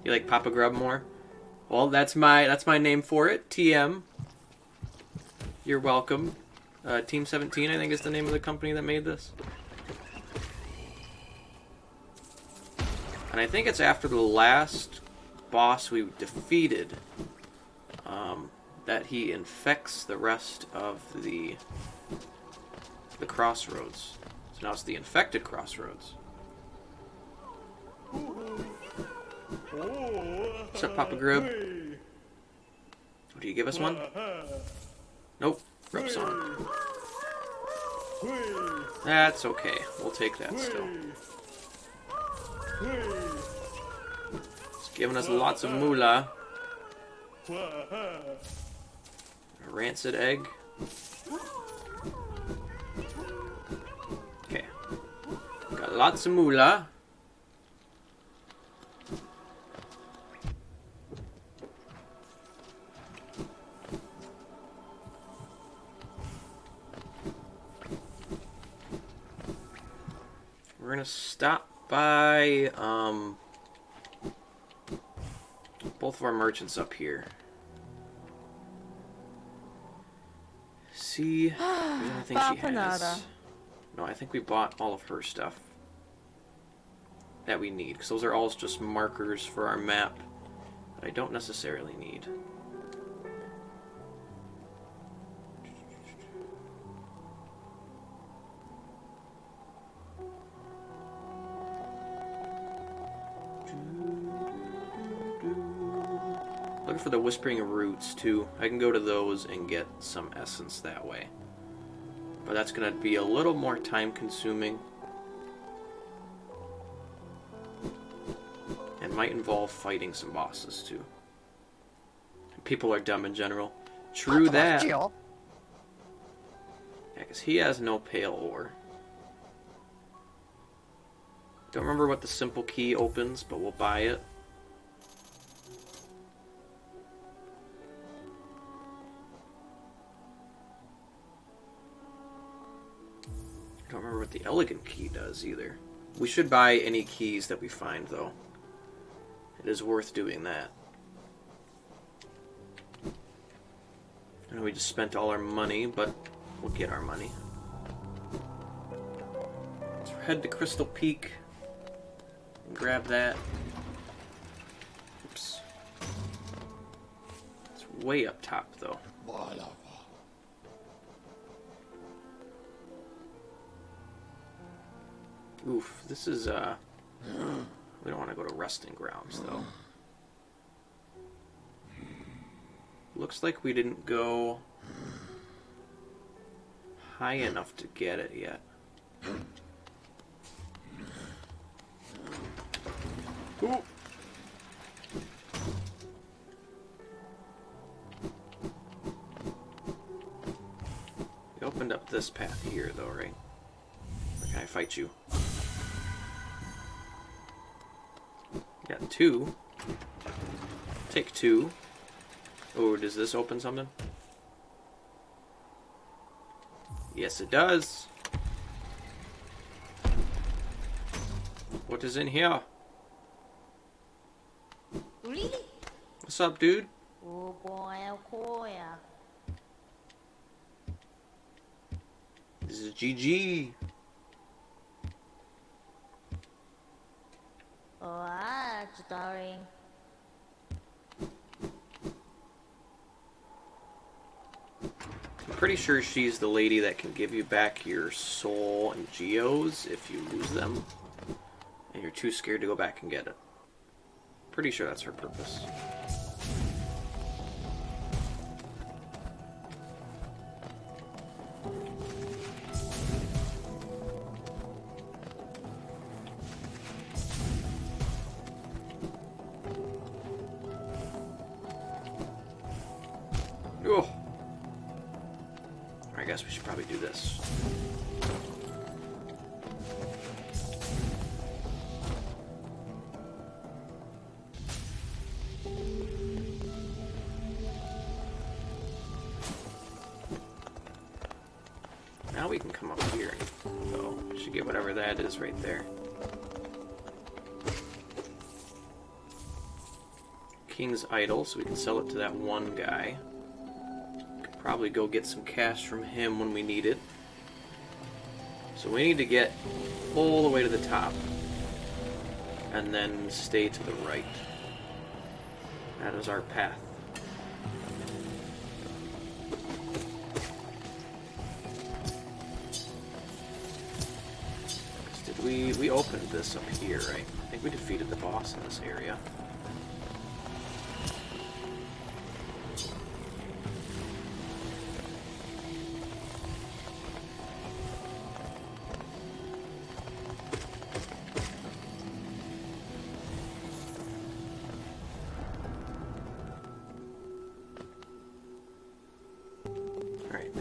You like Papa Grub more? Well, that's my name for it. TM. You're welcome. Team 17, I think, is the name of the company that made this. And I think it's after the last boss we defeated that he infects the rest of the crossroads. So now it's the infected crossroads. What's up, Papa Grub? Do you give us one? Nope. Grub song. That's okay. We'll take that still. Let's Giving us lots of moolah. A rancid egg. Okay. Got lots of moolah. We're gonna stop by both of our merchants up here. See if there's anything she has. No, I think we bought all of her stuff that we need, because those are all just markers for our map that I don't necessarily need. Looking for the Whispering Roots too. I can go to those and get some essence that way. But that's going to be a little more time consuming. And might involve fighting some bosses too. People are dumb in general. True that. Yeah, because he has no pale ore. Don't remember what the simple key opens, but we'll buy it. I don't remember what the elegant key does either. We should buy any keys that we find, though. It is worth doing that. I know we just spent all our money, but we'll get our money. Let's head to Crystal Peak and grab that. Oops. It's way up top, though. Oof, this is, we don't want to go to Resting Grounds, though. Looks like we didn't go high enough to get it yet. Ooh. We opened up this path here, though, right? Or can I fight you? Got two. Take two. Oh, does this open something? Yes, it does. What is in here? What's up, dude? This is GG. Darling. I'm pretty sure she's the lady that can give you back your soul and geos if you lose them. And you're too scared to go back and get it. Pretty sure that's her purpose. Oh. I guess we should probably do this. Now we can come up here. Oh, we should get whatever that is right there. King's Idol, so we can sell it to that one guy. Could probably go get some cash from him when we need it. So we need to get all the way to the top. And then stay to the right. That is our path. We opened this up here, right? I think we defeated the boss in this area.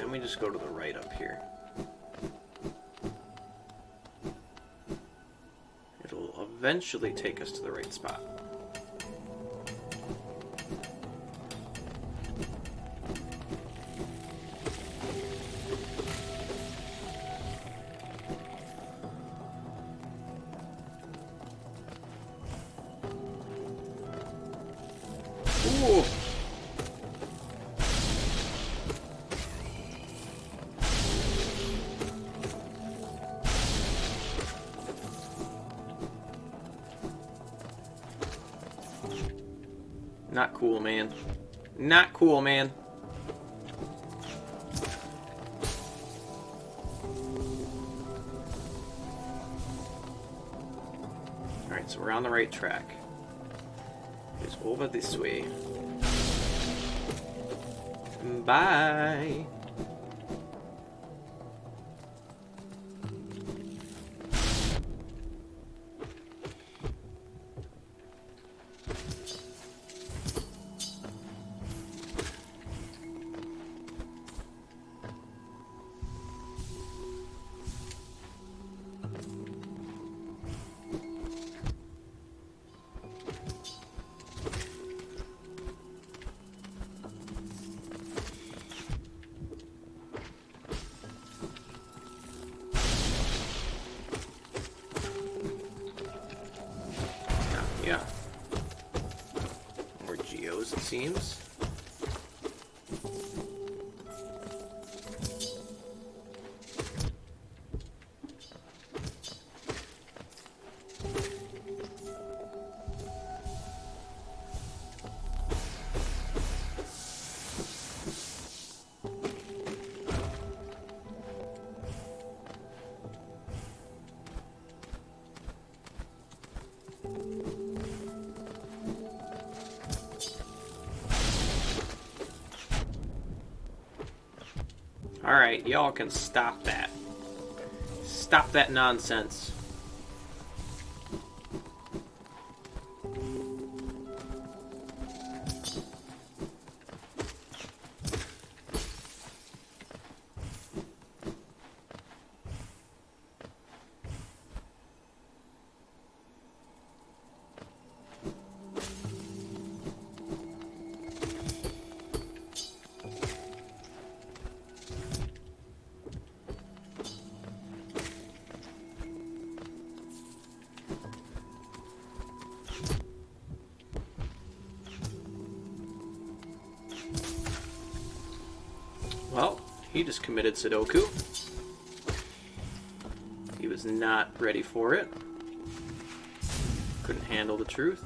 then we just go to the right up here. It'll eventually take us to the right spot. Ooh. Not cool, man. Not cool, man. Alright, so we're on the right track. It's over this way. Bye. Yeah. More geos, it seems. Alright, y'all can stop that. Stop that nonsense. Well, he just committed Sudoku. He was not ready for it. Couldn't handle the truth.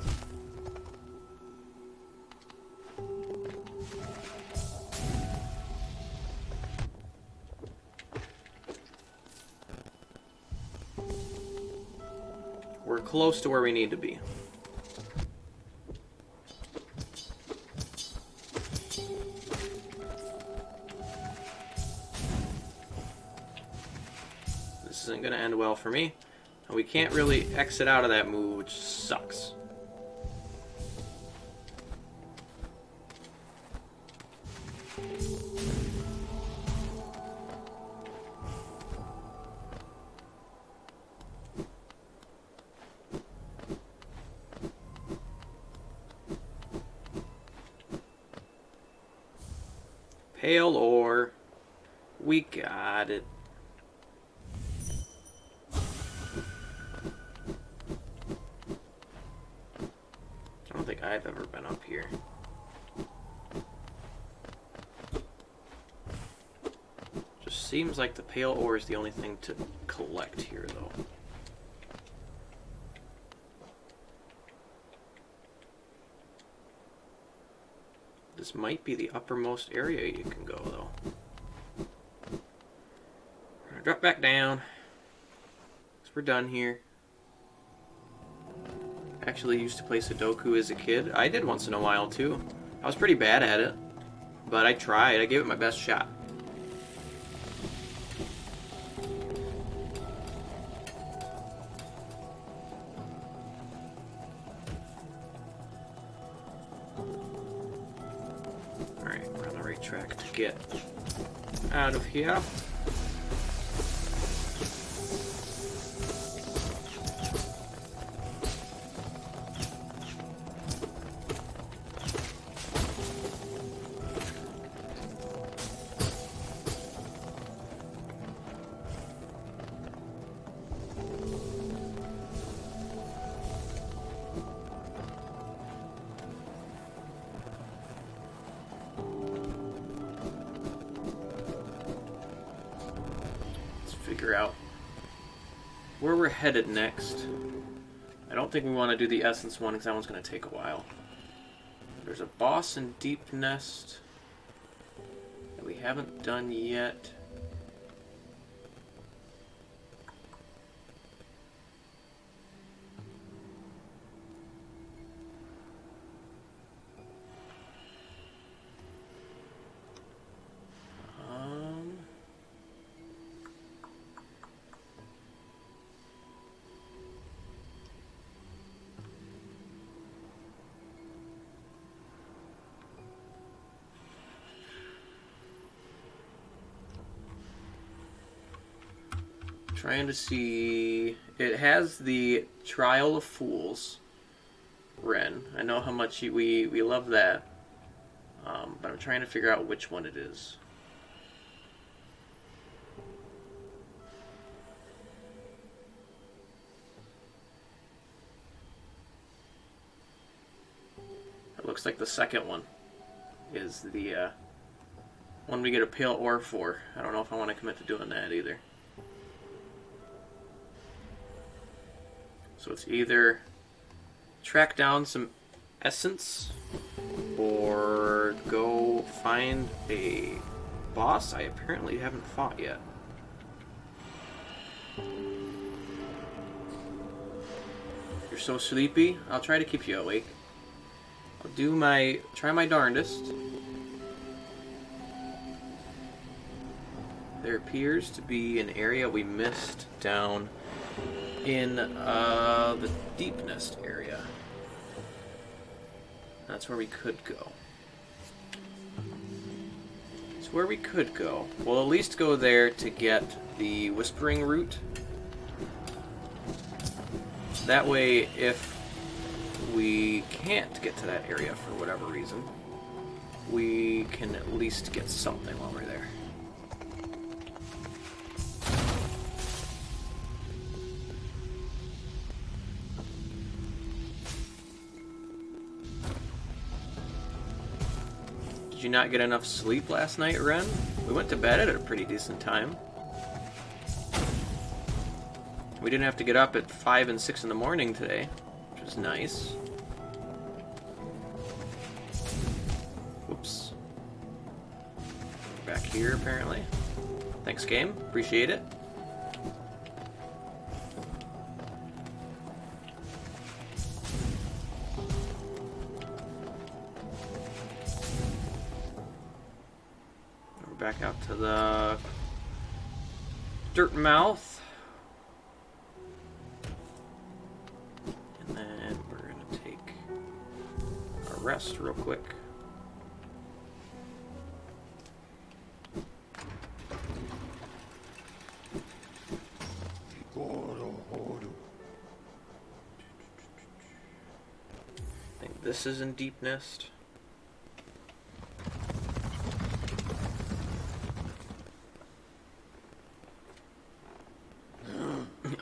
We're close to where we need to be. This isn't going to end well for me. And we can't really exit out of that move, which sucks. Pale ore. We got it. I don't think I've ever been up here. Just seems like the pale ore is the only thing to collect here, though. This might be the uppermost area you can go, though. We're gonna drop back down. 'Cause we're done here. Actually used to play Sudoku as a kid. I did once in a while, too. I was pretty bad at it. But I tried. I gave it my best shot. Alright, we're on the right track to get out of here. Figure out where we're headed next. I don't think we want to do the essence one because that one's going to take a while. There's a boss in Deep Nest that we haven't done yet. Trying to see... It has the Trial of Fools, Ren. I know how much we love that. But I'm trying to figure out which one it is. It looks like the second one is the one we get a pale ore for. I don't know if I want to commit to doing that either. So it's either track down some essence or go find a boss I apparently haven't fought yet. You're so sleepy. I'll try to keep you awake. I'll try my darndest. There appears to be an area we missed down in the Deep Nest area. That's where we could go. It's where we could go. We'll at least go there to get the Whispering Root. That way, if we can't get to that area for whatever reason, we can at least get something while we're there. Did you not get enough sleep last night, Ren? We went to bed at a pretty decent time. We didn't have to get up at 5 and 6 in the morning today, which was nice. Whoops. We're back here, apparently. Thanks, game. Appreciate it. Back out to the dirt mouth. And then we're going to take a rest real quick. I think this is in Deep Nest.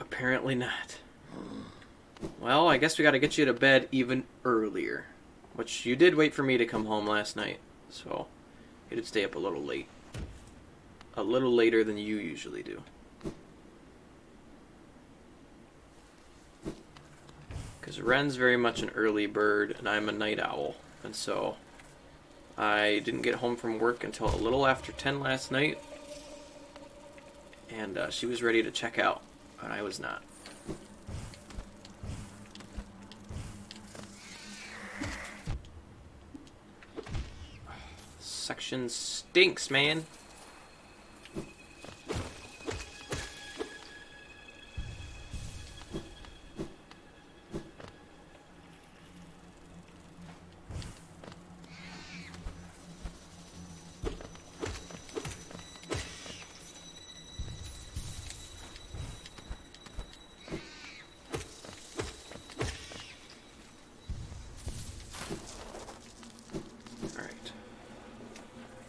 Apparently not. Well, I guess we gotta get you to bed even earlier. Which you did wait for me to come home last night, so you did stay up a little late. A little later than you usually do. Because Ren's very much an early bird, and I'm a night owl. And so I didn't get home from work until a little after 10 last night. And she was ready to check out. And I was not. Section stinks, man.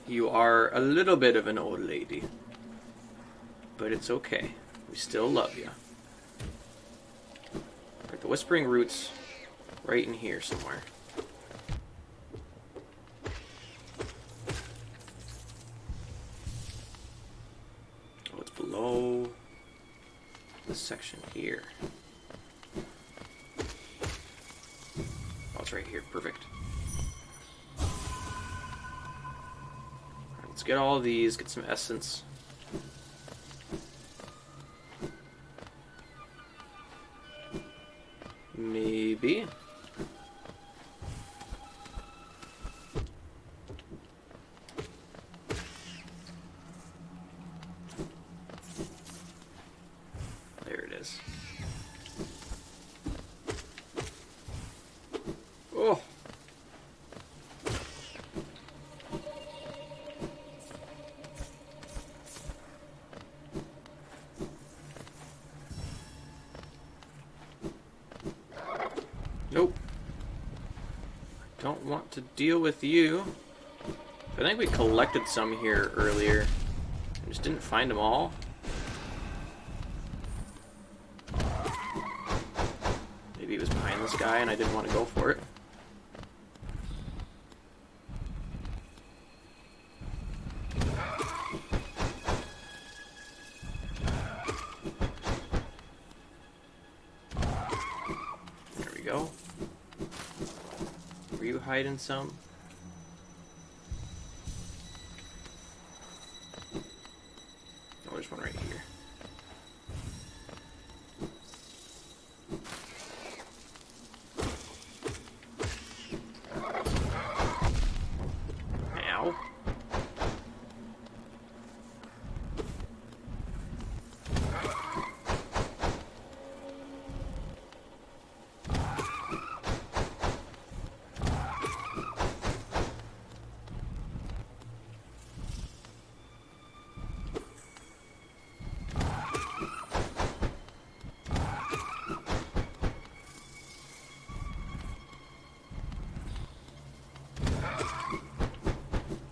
You are a little bit of an old lady. But it's okay. We still love you. Alright, the Whispering Root's right in here somewhere. Oh, it's below this section here. Oh, it's right here. Perfect. Alright, let's get all of these, get some essence. Maybe. There it is. Oh. Nope. Don't want to deal with you. I think we collected some here earlier. I just didn't find them all. Maybe it was behind this guy and I didn't want to go for it. There we go. Were you hiding some? Oh, there's one right here. Ow.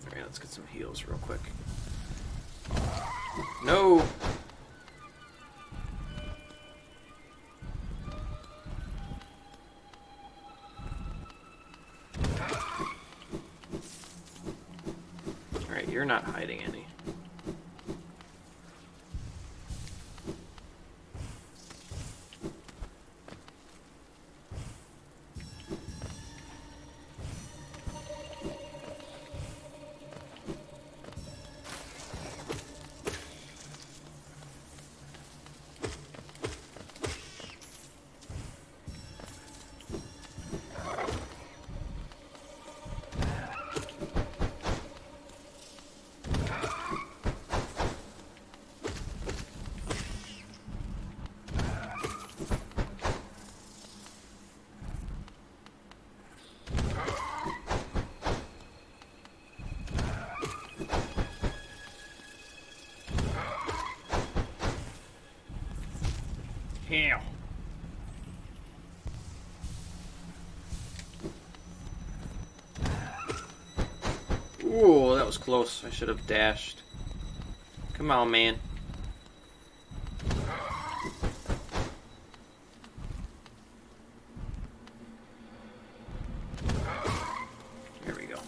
Alright, let's get some heals real quick. No! Alright, you're not hiding any. Hell. Ooh, that was close. I should have dashed. Come on, man. There we go.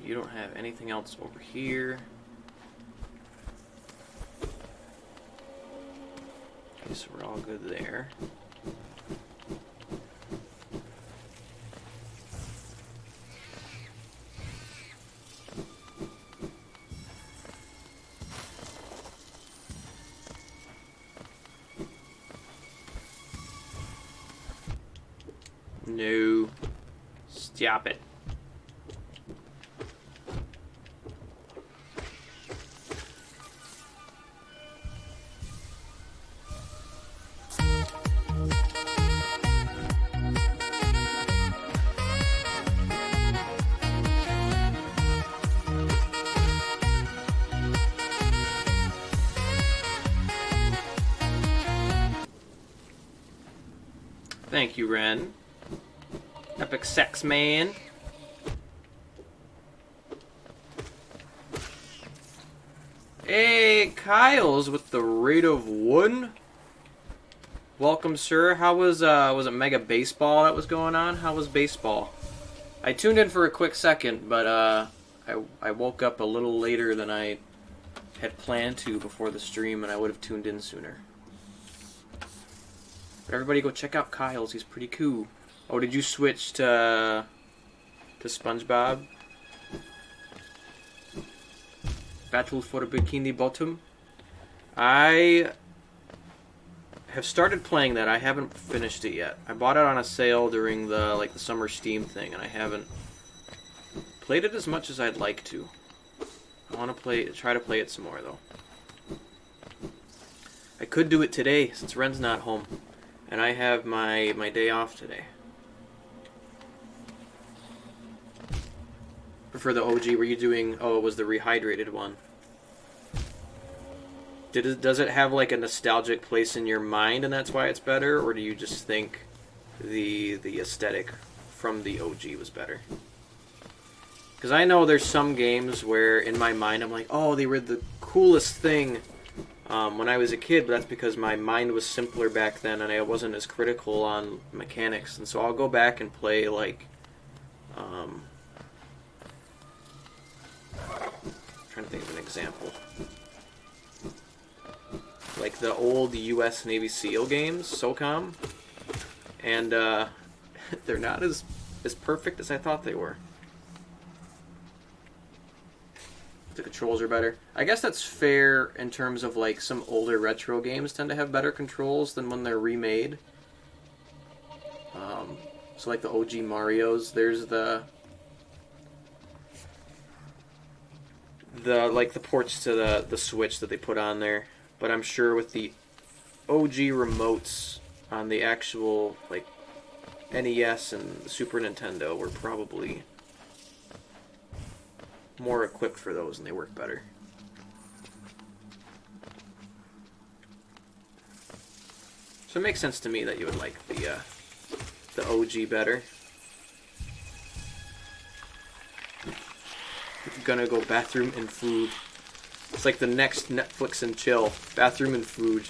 You don't have anything else over here. Okay, so we're all good there. No. Stop it. Thank you, Ren. Epic sex man. Hey, Kyle's with the rate of 1. Welcome, sir. How was it Mega Baseball that was going on? How was baseball? I tuned in for a quick second, but I woke up a little later than I had planned to before the stream, and I would have tuned in sooner. But everybody go check out Kyle's. He's pretty cool. Oh, did you switch to SpongeBob? Battle for the Bikini Bottom. I have started playing that. I haven't finished it yet. I bought it on a sale during the summer Steam thing, and I haven't played it as much as I'd like to. I want to try to play it some more though. I could do it today since Ren's not home, and I have my day off today. For the OG, were you doing? Oh, it was the rehydrated one. Does it have like a nostalgic place in your mind, and that's why it's better, or do you just think the aesthetic from the OG was better? Because I know there's some games where in my mind I'm like, oh, they were the coolest thing when I was a kid, but that's because my mind was simpler back then and I wasn't as critical on mechanics. And so I'll go back and play like trying to think of an example. Like the old US Navy SEAL games, SOCOM, and they're not as perfect as I thought they were. The controls are better. I guess that's fair in terms of like some older retro games tend to have better controls than when they're remade. So like the OG Marios, there's the ports to the Switch that they put on there. But I'm sure with the OG remotes on the actual like NES and Super Nintendo, we're probably more equipped for those and they work better. So it makes sense to me that you would like the OG better. I'm gonna go bathroom and food. It's like the next Netflix and chill. Bathroom and food.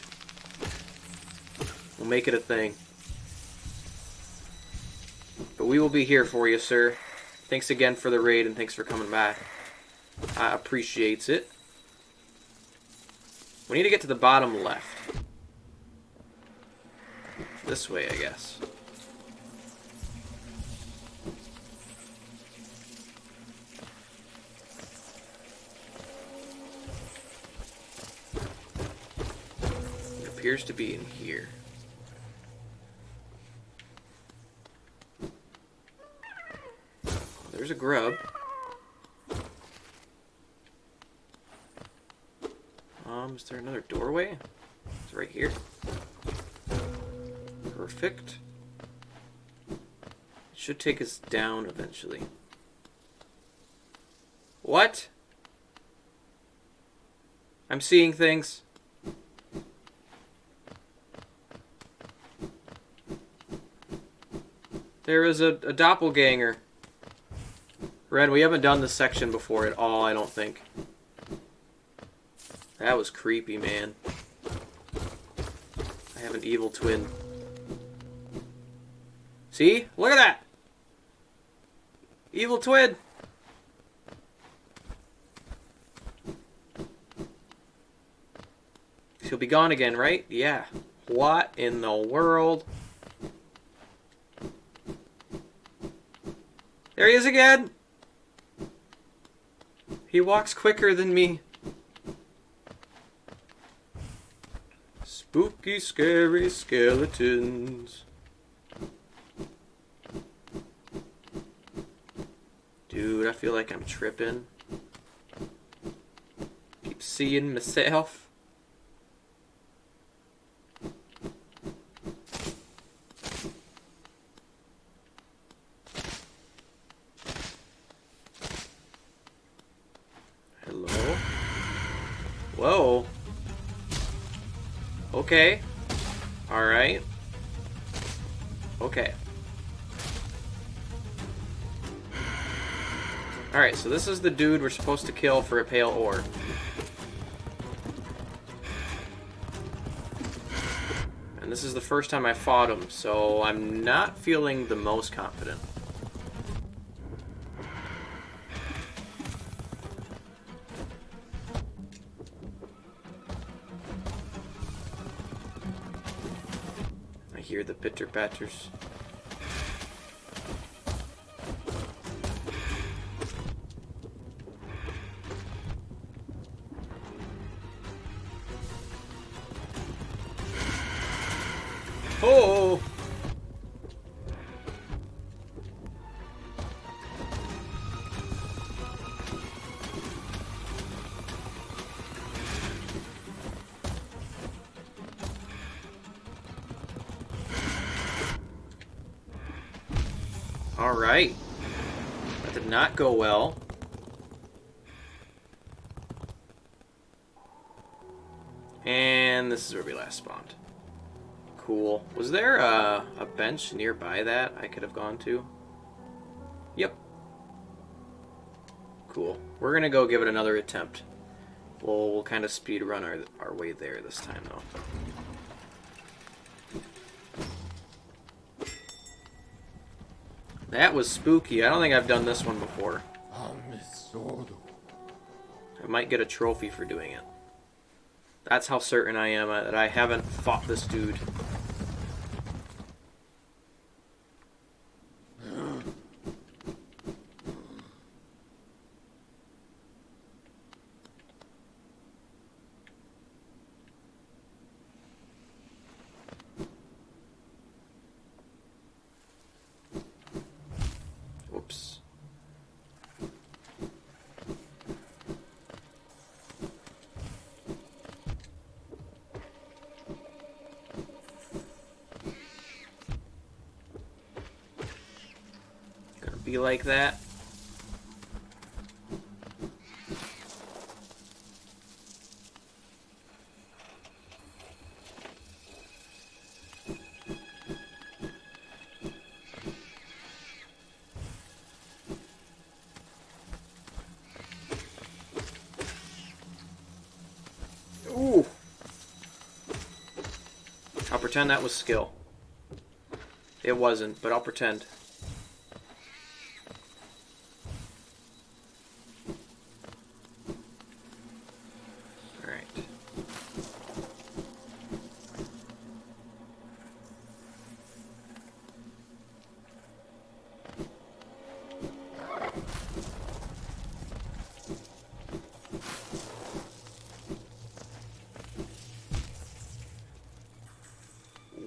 We'll make it a thing. But we will be here for you, sir. Thanks again for the raid and thanks for coming back. I appreciate it. We need to get to the bottom left. This way, I guess. It appears to be in here. There's a grub. Is there another doorway? It's right here. Perfect. It should take us down eventually. What? I'm seeing things. There is a doppelganger. Ren, we haven't done this section before at all, I don't think. That was creepy, man. I have an evil twin. See? Look at that! Evil twin! She'll be gone again, right? Yeah. What in the world? There he is again! He walks quicker than me. Spooky, scary skeletons. Dude, I feel like I'm tripping. Keep seeing myself. Hello? Whoa. Okay. Alright. Okay. Alright, so this is the dude we're supposed to kill for a pale ore. This is the first time I fought him, so I'm not feeling the most confident. I hear the pitter patters. Oh! All right. That did not go well. And this is where we last spawned. Cool. Was there a bench nearby that I could have gone to? Yep. Cool. We're gonna go give it another attempt. We'll kind of speed run our way there this time, though. That was spooky. I don't think I've done this one before. I might get a trophy for doing it. That's how certain I am that I haven't fought this dude. Whoops. Gonna be like that. Ooh. I'll pretend that was skill. It wasn't, but I'll pretend. Alright.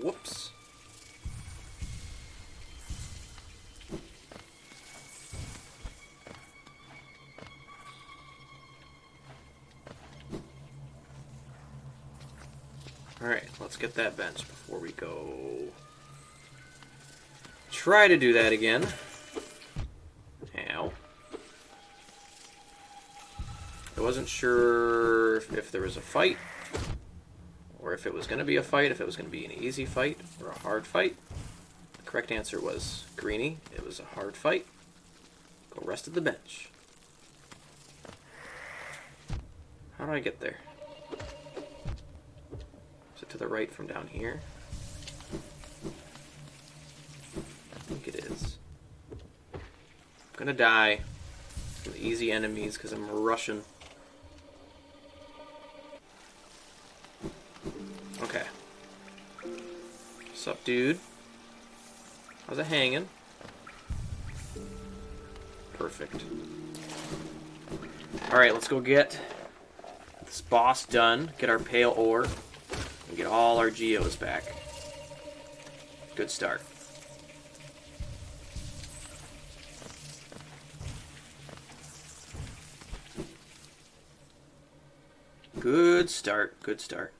Whoops. Alright, let's get that bench before we go try to do that again. Ow. I wasn't sure if there was a fight, or if it was going to be a fight, if it was going to be an easy fight or a hard fight. The correct answer was Greenie. It was a hard fight. Go rest at the bench. How do I get there? Is it to the right from down here? I think it is. I'm gonna die from the easy enemies because I'm Russian. Okay. What's up, dude? How's it hanging? Perfect. Alright, let's go get this boss done, get our pale ore, and get all our geos back. Good start. Good start, good start.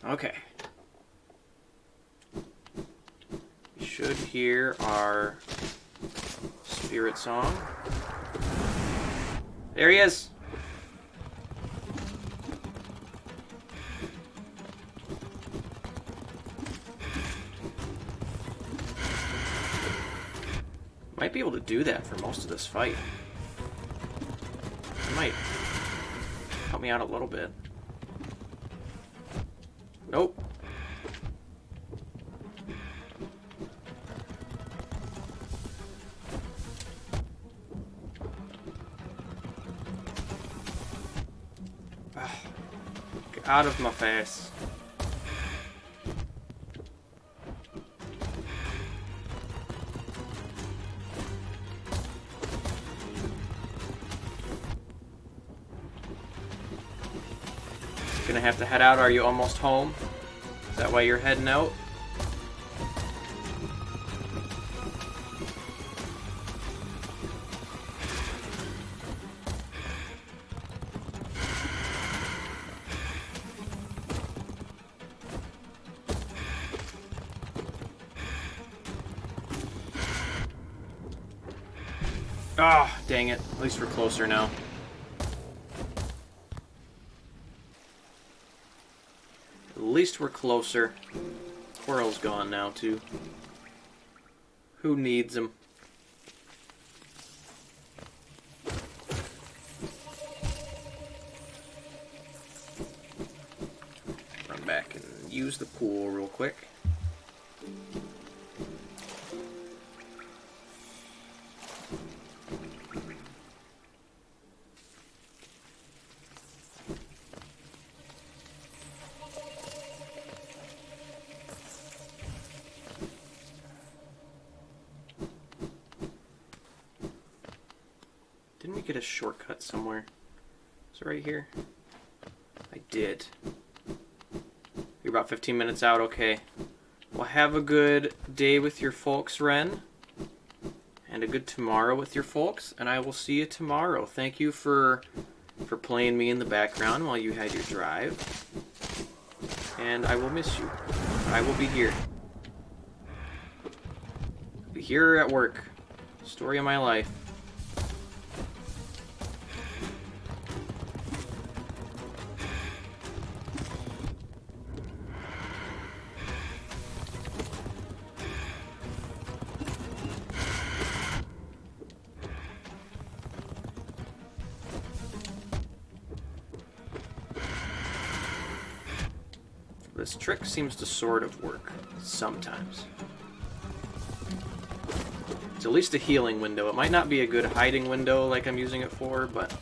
Okay. We should hear our spirit song. There he is! Might be able to do that for most of this fight. It might help me out a little bit. Nope. Get out of my face. Gonna have to head out. Are you almost home? Is that why you're heading out? Ah, oh, dang it. At least we're closer now. At least we're closer. Squirrel's gone now, too. Who needs him? Run back and use the pool real quick. Didn't we get a shortcut somewhere? Is it right here? I did. You're about 15 minutes out, okay. Well, have a good day with your folks, Ren. And a good tomorrow with your folks. And I will see you tomorrow. Thank you for playing me in the background while you had your drive. And I will miss you. I will be here. Be here at work. Story of my life. This trick seems to sort of work sometimes. It's at least a healing window. It might not be a good hiding window like I'm using it for, but...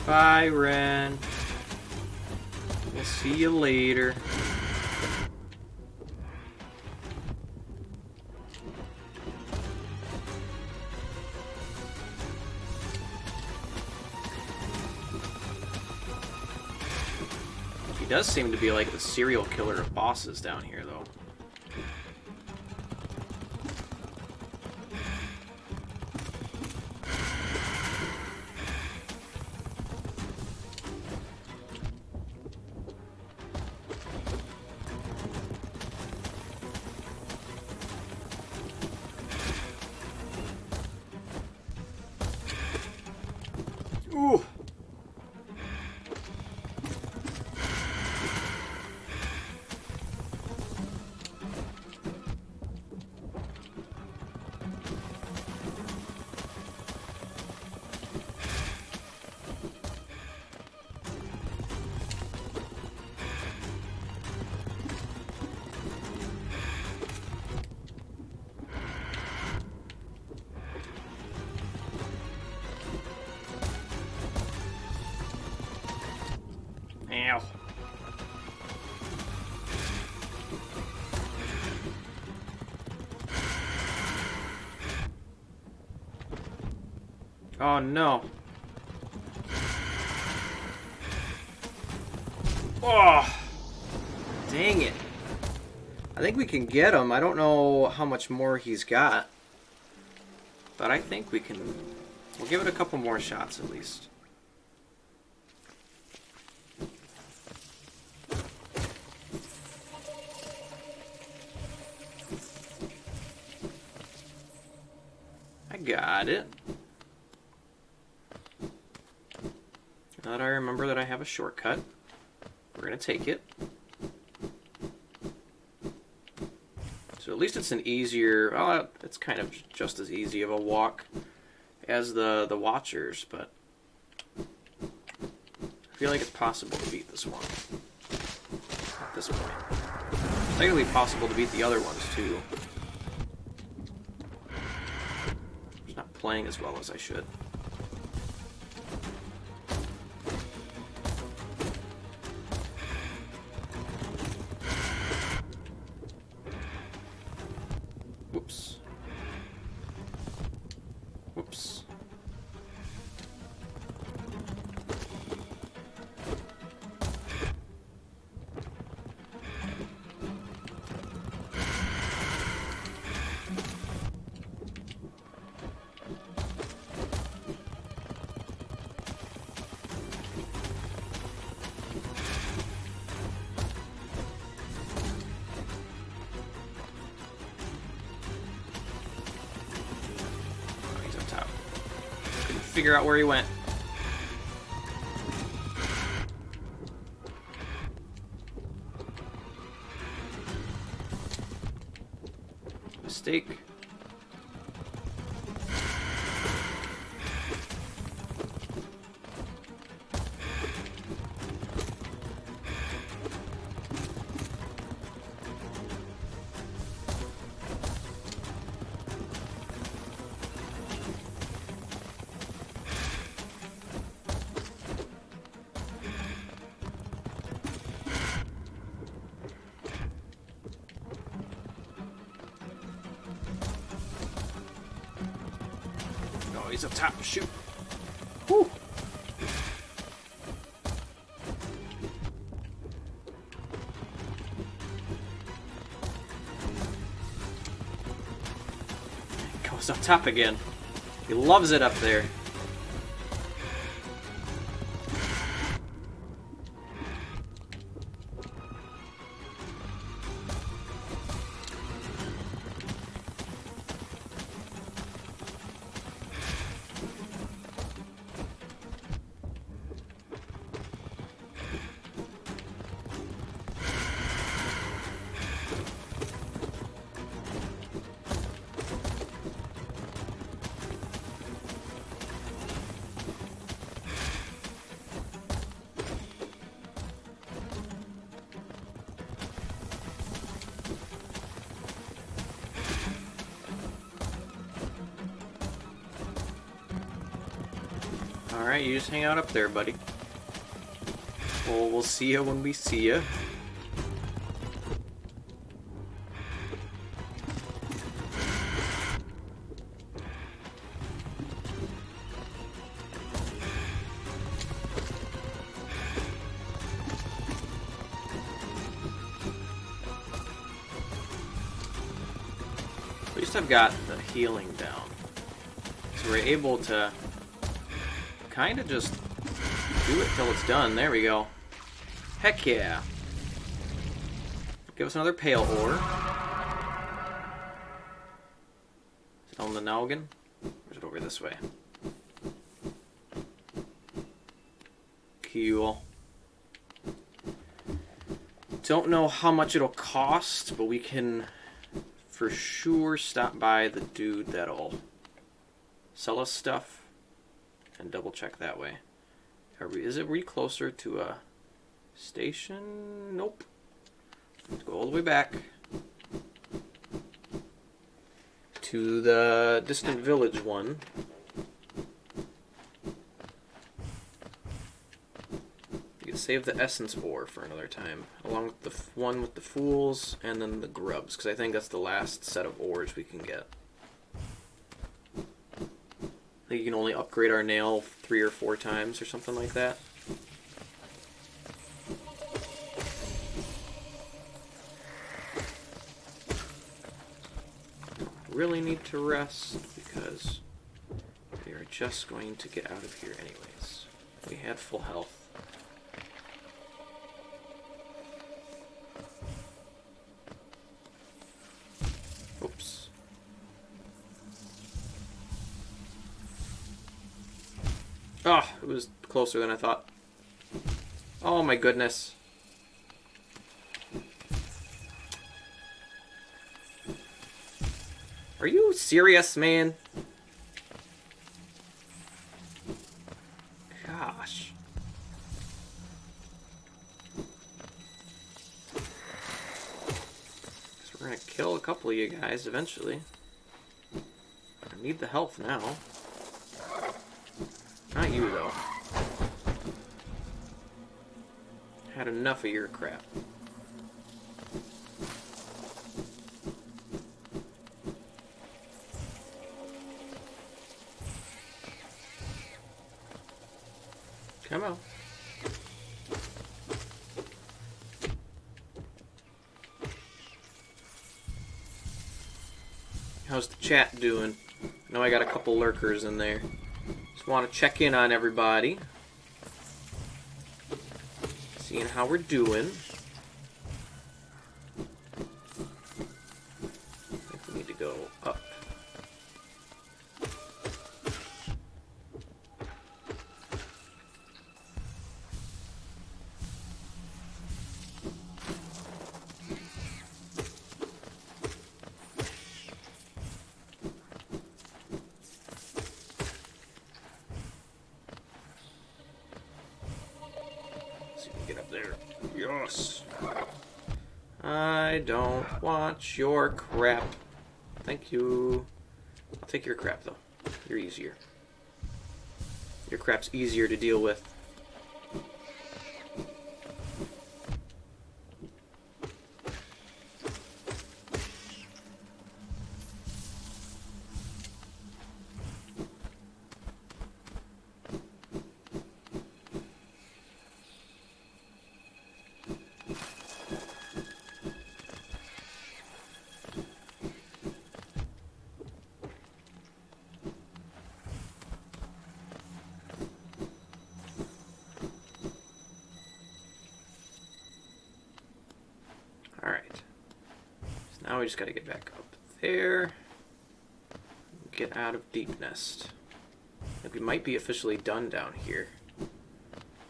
Bye, Ren. We'll see you later. He does seem to be like the serial killer of bosses down here, though. Ooh! Ow. Oh no. Oh, dang it. I think we can get him. I don't know how much more he's got. But I think we can... We'll give it a couple more shots at least. got it. Now that I remember that I have a shortcut, we're going to take it. So at least it's an easier, well, it's kind of just as easy of a walk as the Watchers, but I feel like it's possible to beat this one at this point. It's likely possible to beat the other ones too. Just not playing as well as I should. Whoops. Whoops. Figure out where he went. Mistake. Oh, he's up top. Shoot. Whew. Goes up top again. He loves it up there. Alright, you just hang out up there, buddy. Well, we'll see you when we see you. At least I've got the healing down. So we're able to kind of just do it till it's done. There we go. Heck yeah. Give us another pale ore. Is it on the noggin? Or is it over this way? Cool. Don't know how much it'll cost, but we can for sure stop by the dude that'll sell us stuff and double check that way. Are we closer to a station? Nope. Let's go all the way back to the distant village one. You can save the essence ore for another time, along with the one with the fools and then the grubs, because I think that's the last set of ores we can get. I think you can only upgrade our nail 3 or 4 times or something like that. Don't really need to rest because we are just going to get out of here anyways. We had full health. Oops. it was closer than I thought. Oh my goodness. Are you serious, man? Gosh. Guess we're gonna kill a couple of you guys eventually. I need the health now. Not you, though. Had enough of your crap. Come on. How's the chat doing? I know I got a couple lurkers in there. Just want to check in on everybody. Seeing how we're doing. I think we need to go up. Yes. I don't want your crap. Thank you. I'll take your crap, though. You're easier. Your crap's easier to deal with. Now we just gotta get back up there. Get out of Deep Nest. I think we might be officially done down here.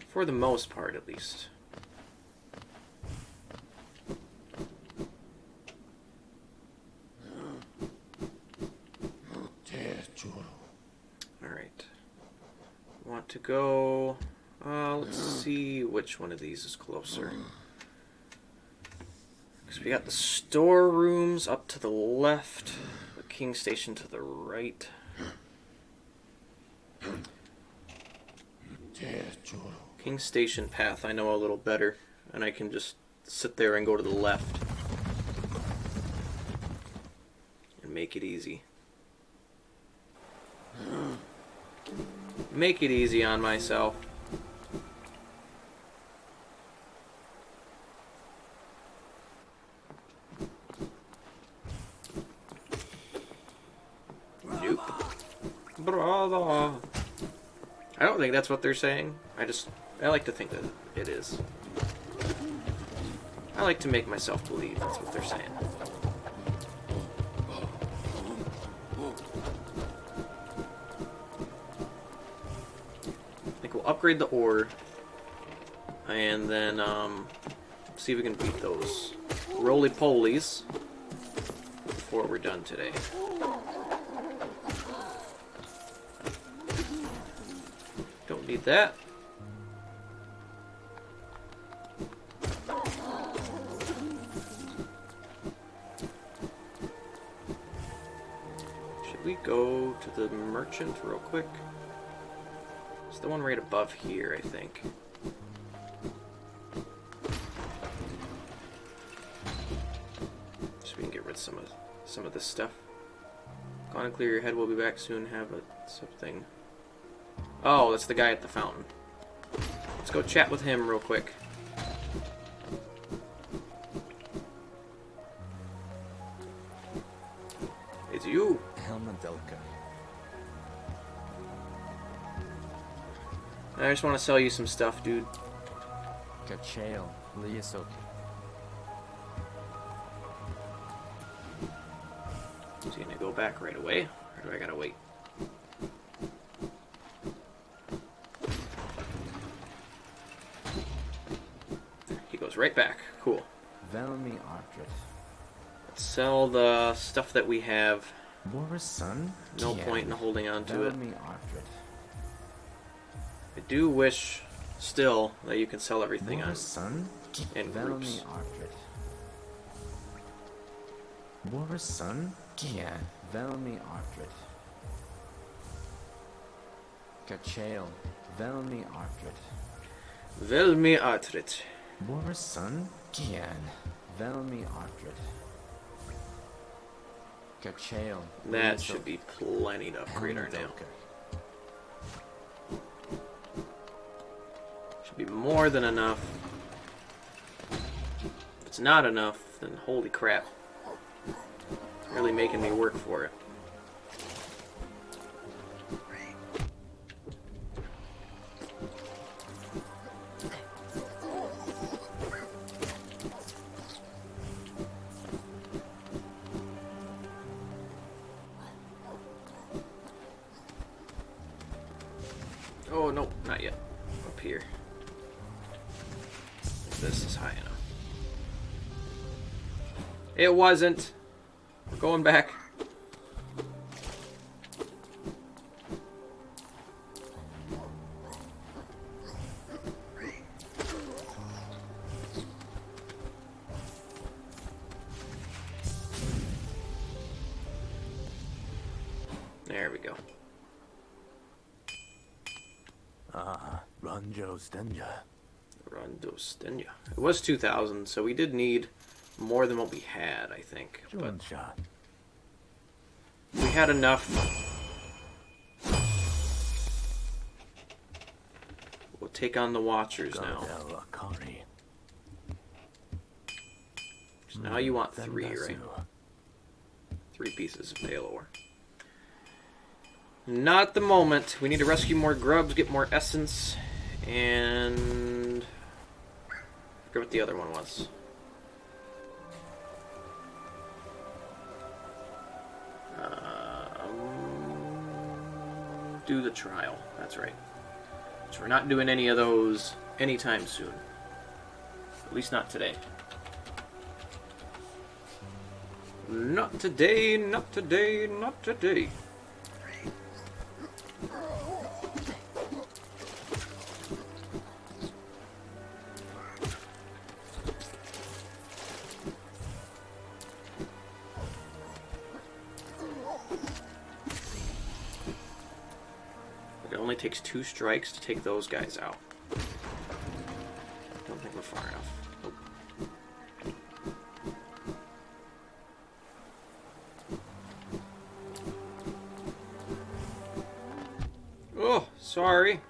For the most part, at least. Alright. Want to go... let's see which one of these is closer. Because we got the storerooms up to the left, the King Station to the right. King Station path I know a little better, and I can just sit there and go to the left. And make it easy. Make it easy on myself. Brother. I don't think that's what they're saying. I like to think that it is. I like to make myself believe that's what they're saying. I think we'll upgrade the ore and then see if we can beat those roly-polies before we're done today. Don't need that. Should we go to the merchant real quick? It's the one right above here, I think. So we can get rid of some of this stuff. Go on and clear your head. We'll be back soon. Have something. Oh, that's the guy at the fountain. Let's go chat with him real quick. It's you. I just want to sell you some stuff, dude. He's gonna go back right away, or do I gotta wait? it's right back. Cool. Velmi Artrit. Let's sell the stuff that we have. Boris son? No point in holding on to it. Velmi Artrit. I do wish still that you can sell everything on Boris son? in Velmi groups. Artrit. Boris son? Yeah. Velmi Artrit. Kachael. Velmi Artrit. Velmi Atrit. Boris son? Kian. Velmi Artrit. Kachael. That should be plenty to upgrade our nail. Should be more than enough. If it's not enough, then holy crap. It's really making me work for it. Oh, no, not yet. Up here. This is high enough. It wasn't. We're going back. There we go. Ah, Ranjo Stenja. Rondostenya. It was 2,000, so we did need more than what we had, I think. But Junsha. we had enough. We'll take on the Watchers now. Garadel Akari. So now you want 3, right? Thendasu. 3 pieces of pale ore. Not at the moment. We need to rescue more grubs, get more essence, and I forget what the other one was. Do the trial. That's right. So we're not doing any of those anytime soon. At least not today. Not today, not today, not today. It only takes 2 strikes to take those guys out. Don't think we're far enough. Nope. Oh, sorry.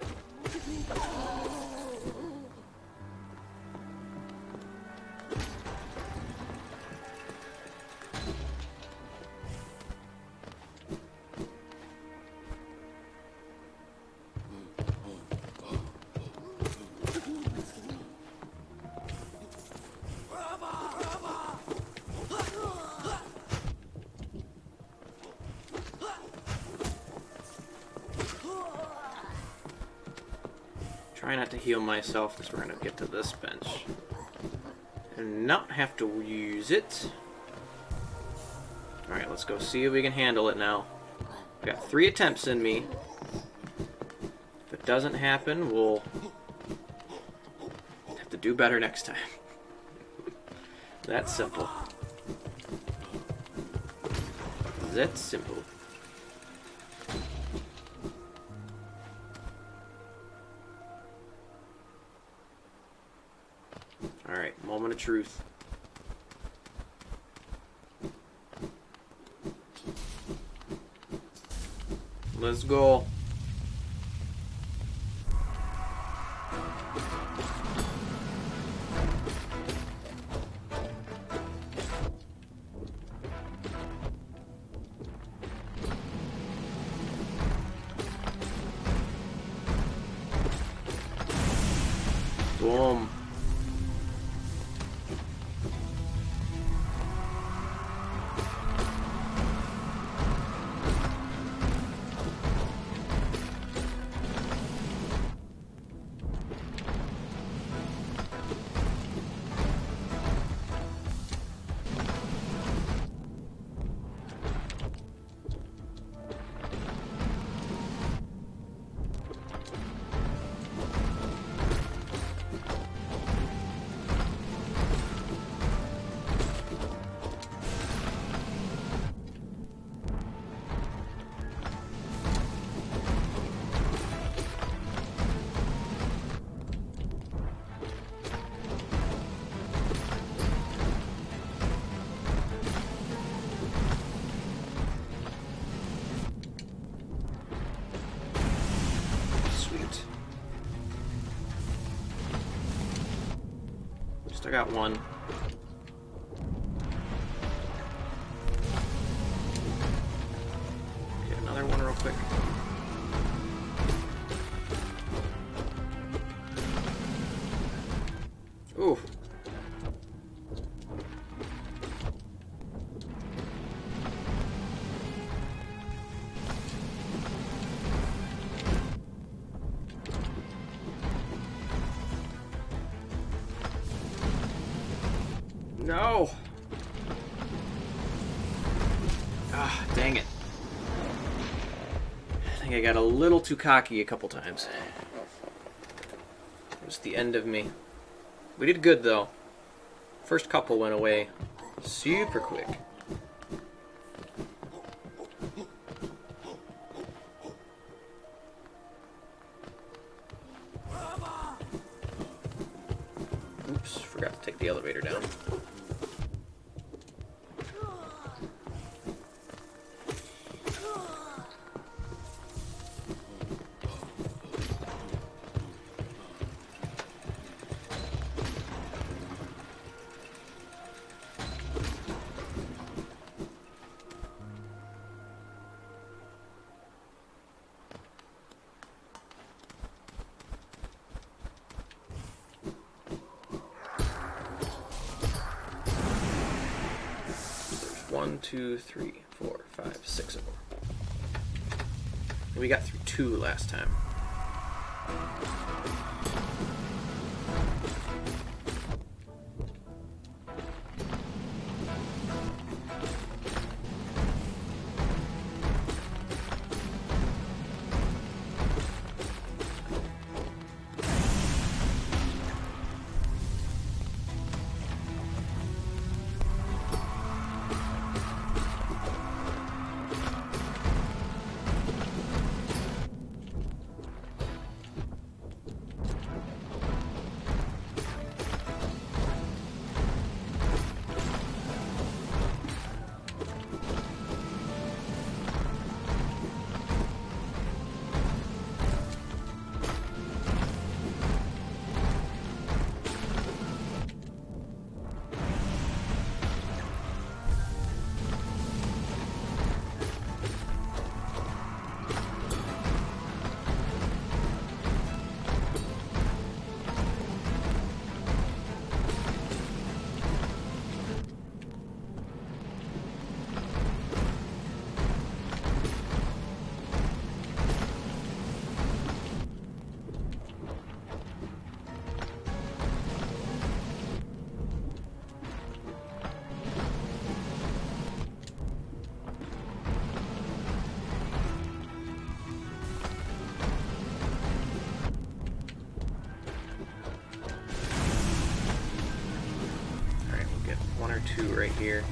Try not to heal myself because we're going to get to this bench and not have to use it. Alright, let's go see if we can handle it now. We got 3 attempts in me. If it doesn't happen, we'll have to do better next time. That's simple. That's simple. Alright, moment of truth. Let's go. Boom. I got one. Get another one real quick. Ooh. No! Ah, dang it. I think I got a little too cocky a couple times. It was the end of me. We did good, though. First couple went away super quick. Oops, forgot to take the elevator down. One, two, three, 4, 5, 6 of them. And we got through 2 last time. Two right here.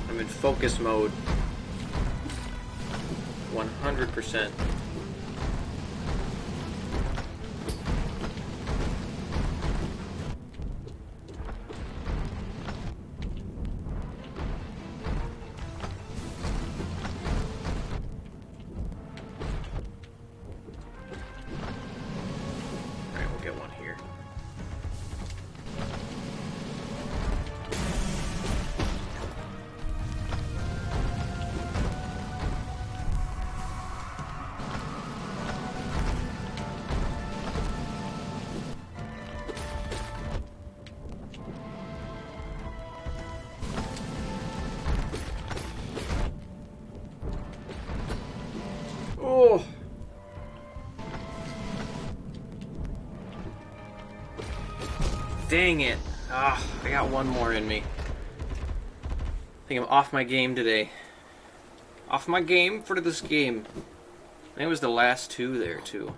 I'm in focus mode. 100%. Oh! Dang it. Ah, I got one more in me. I think I'm off my game today. Off my game for this game. I think it was the last 2 there, too.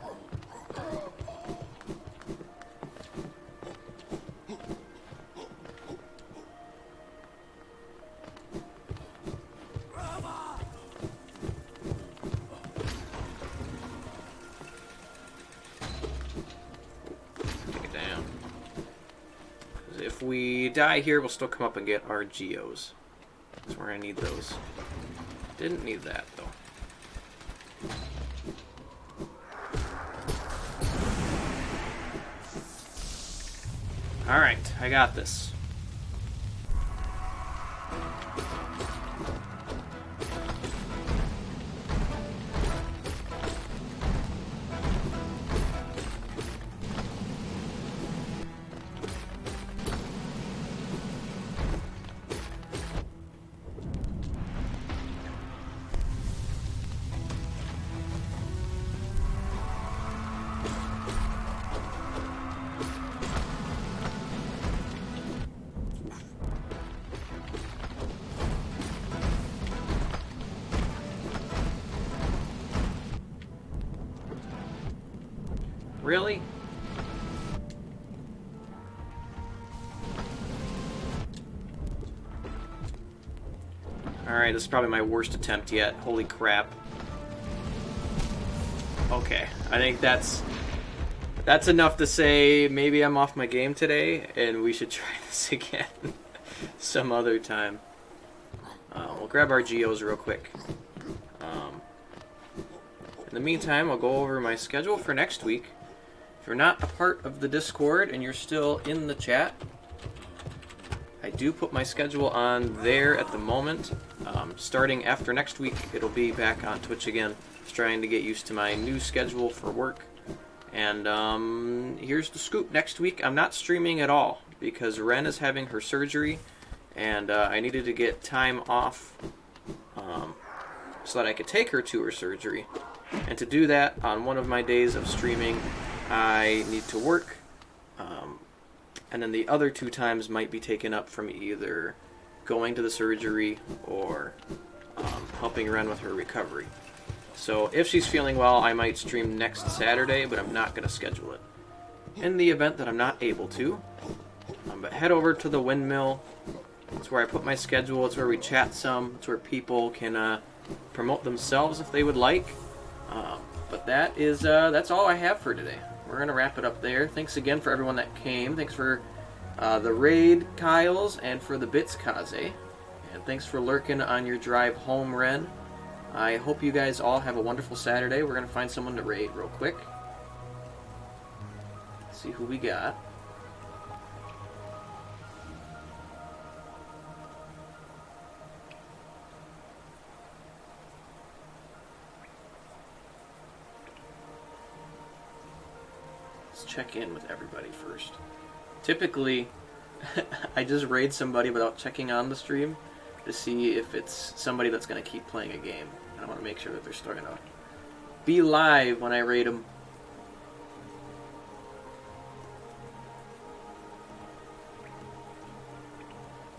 If we die here, we'll still come up and get our geos. That's where I need those. Didn't need that, though. Alright, I got this. Really? Alright, this is probably my worst attempt yet. Holy crap. Okay, I think that's enough to say maybe I'm off my game today, and we should try this again some other time. We'll grab our geos real quick. In the meantime, I'll go over my schedule for next week. If you're not a part of the Discord and you're still in the chat, I do put my schedule on there at the moment. Starting after next week, it'll be back on Twitch again. Just trying to get used to my new schedule for work. And here's the scoop. Next week, I'm not streaming at all because Ren is having her surgery, and I needed to get time off so that I could take her to her surgery. And to do that, on one of my days of streaming, I need to work, and then the other 2 times might be taken up from either going to the surgery or helping Ren with her recovery. So if she's feeling well, I might stream next Saturday, but I'm not going to schedule it. In the event that I'm not able to, but head over to the windmill. It's where I put my schedule. It's where we chat some. It's where people can promote themselves if they would like. But that's all I have for today. We're going to wrap it up there. Thanks again for everyone that came. Thanks for the raid, Kyles, and for the bits, Kaze. And thanks for lurking on your drive home, Ren. I hope you guys all have a wonderful Saturday. We're going to find someone to raid real quick. Let's see who we got. Check in with everybody first. Typically, I just raid somebody without checking on the stream to see if it's somebody that's going to keep playing a game. I want to make sure that they're still going to be live when I raid them.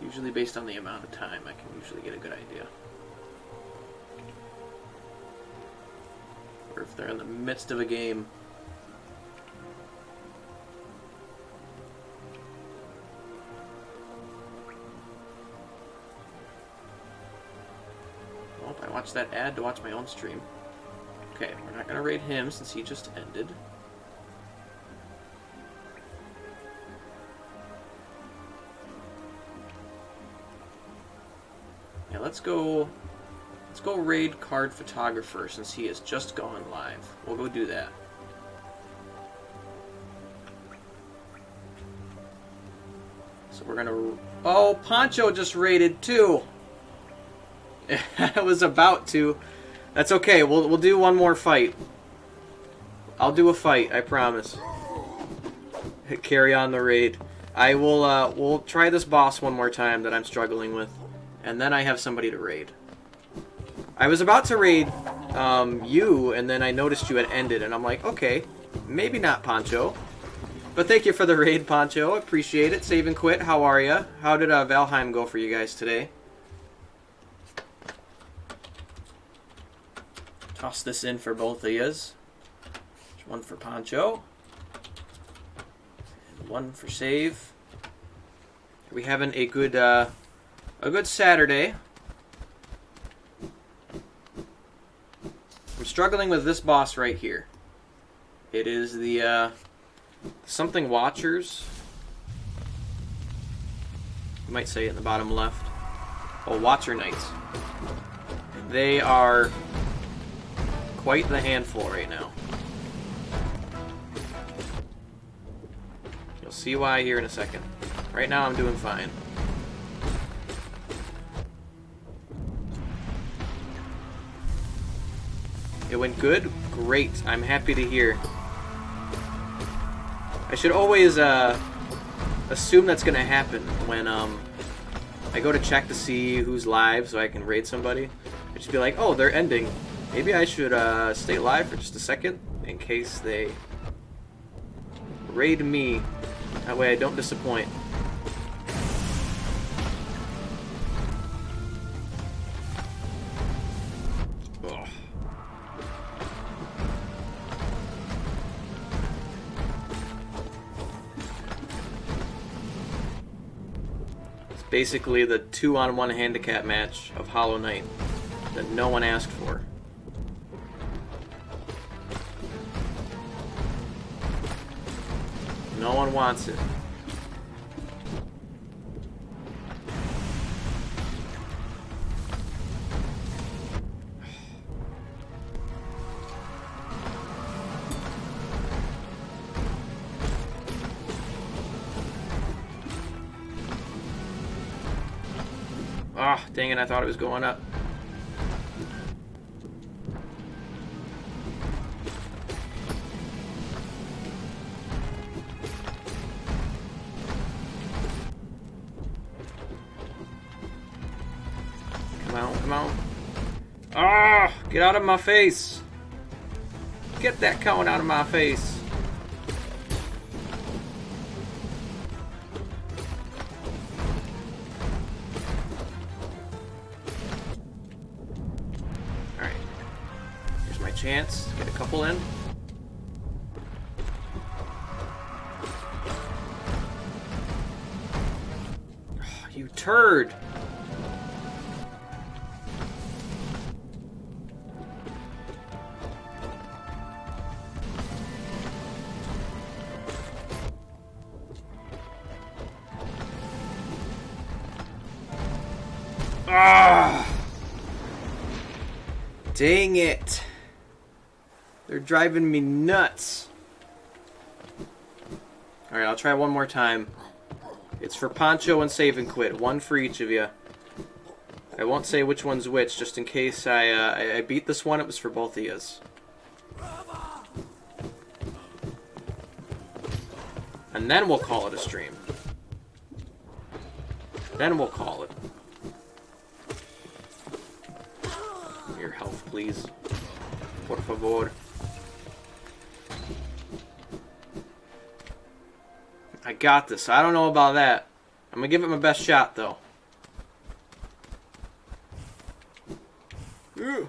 Usually based on the amount of time, I can usually get a good idea. Or if they're in the midst of a game. I watched that ad to watch my own stream. Okay, we're not going to raid him since he just ended. Yeah, let's go raid Card Photographer since he has just gone live. We'll go do that. So we're gonna... Oh, Poncho just raided too! I was about to. That's okay. We'll do one more fight. I'll do a fight. I promise. Carry on the raid. I will. We'll try this boss one more time that I'm struggling with, and then I have somebody to raid. I was about to raid you, and then I noticed you had ended, and I'm like, okay, maybe not Poncho. But thank you for the raid, Poncho. Appreciate it. Save and quit. How are ya? How did Valheim go for you guys today? Toss this in for both of yous. One for Poncho. And one for save. Are we having a good Saturday? I'm struggling with this boss right here. It is the something Watchers. You might say it in the bottom left. Oh, Watcher Knights. They are quite the handful right now. You'll see why here in a second. Right now I'm doing fine. It went good? Great. I'm happy to hear. I should always assume that's going to happen when I go to check to see who's live so I can raid somebody. I should be like, oh, they're ending. Maybe I should stay live for just a second in case they raid me. That way I don't disappoint. Ugh. It's basically the 2-on-1 handicap match of Hollow Knight that no one asked for. No one wants it. Ah, dang it, I thought it was going up. Come on, come on. Ah, get out of my face. Get that cone out of my face. Alright. Here's my chance. Get a couple in. Oh, you turd. Ah! Dang it. They're driving me nuts. Alright, I'll try one more time. It's for Poncho and Save and Quit. One for each of you. I won't say which one's which, just in case I beat this one. It was for both of yous. And then we'll call it a stream. Then we'll call it. Your health, please. Por favor. I got this. I don't know about that. I'm gonna give it my best shot, though. Ooh.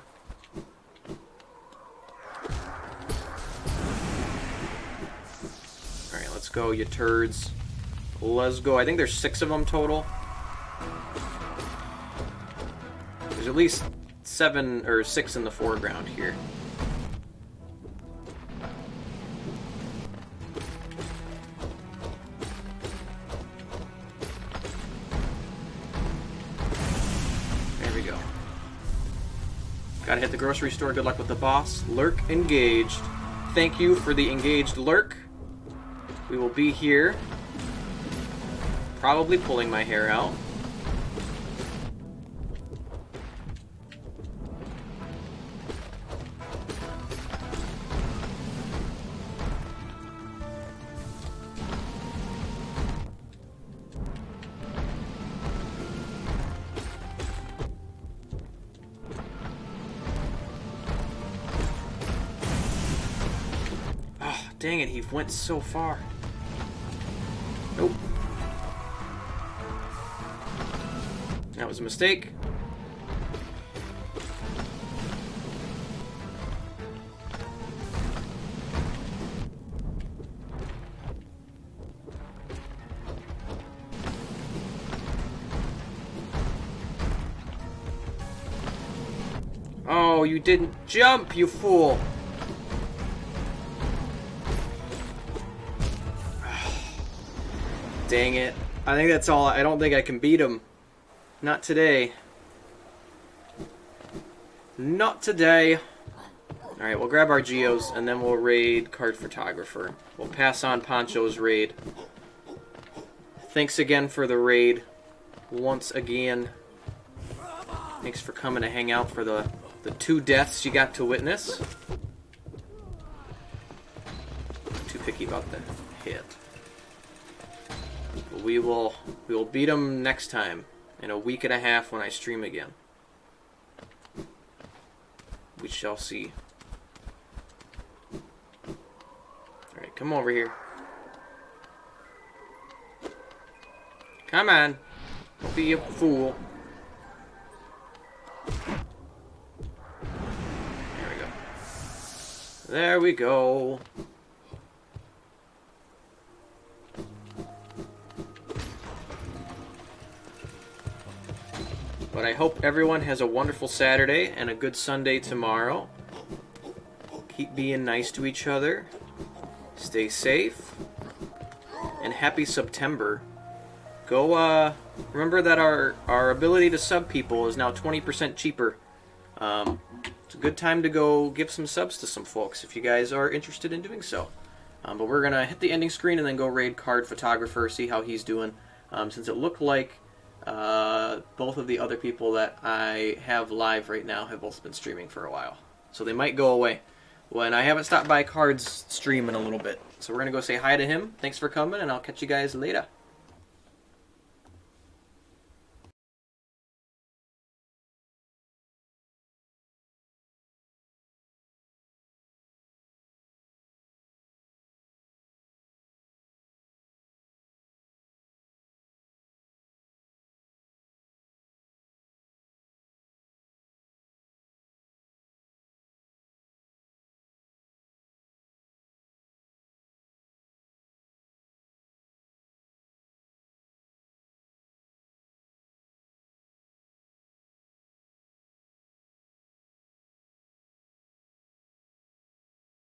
Alright, let's go, you turds. Let's go. I think there's 6 of them total. There's at least 7 or 6 in the foreground here. There we go. Gotta hit the grocery store. Good luck with the boss. Lurk engaged. Thank you for the engaged lurk. We will be here. Probably pulling my hair out. Dang it, he went so far. Nope. That was a mistake. Oh, you didn't jump, you fool! Dang it. I think that's all. I don't think I can beat him. Not today. Not today. Alright, we'll grab our Geos, and then we'll raid Card Photographer. We'll pass on Poncho's raid. thanks again for the raid. Once again, thanks for coming to hang out for the 2 deaths you got to witness. Not too picky about the hit. But we will beat them next time in a week and a half when I stream again. We shall see. Alright, come over here. Come on. Don't be a fool. There we go. There we go. But I hope everyone has a wonderful Saturday and a good Sunday tomorrow. Keep being nice to each other. Stay safe. And happy September. Go, remember that our ability to sub people is now 20% cheaper. It's a good time to go give some subs to some folks if you guys are interested in doing so. But we're going to hit the ending screen and then go raid Card Photographer, see how he's doing. Since it looked like both of the other people that I have live right now have both been streaming for a while. So they might go away. When I haven't stopped by Card's stream in a little bit. So we're going to go say hi to him. Thanks for coming, and I'll catch you guys later.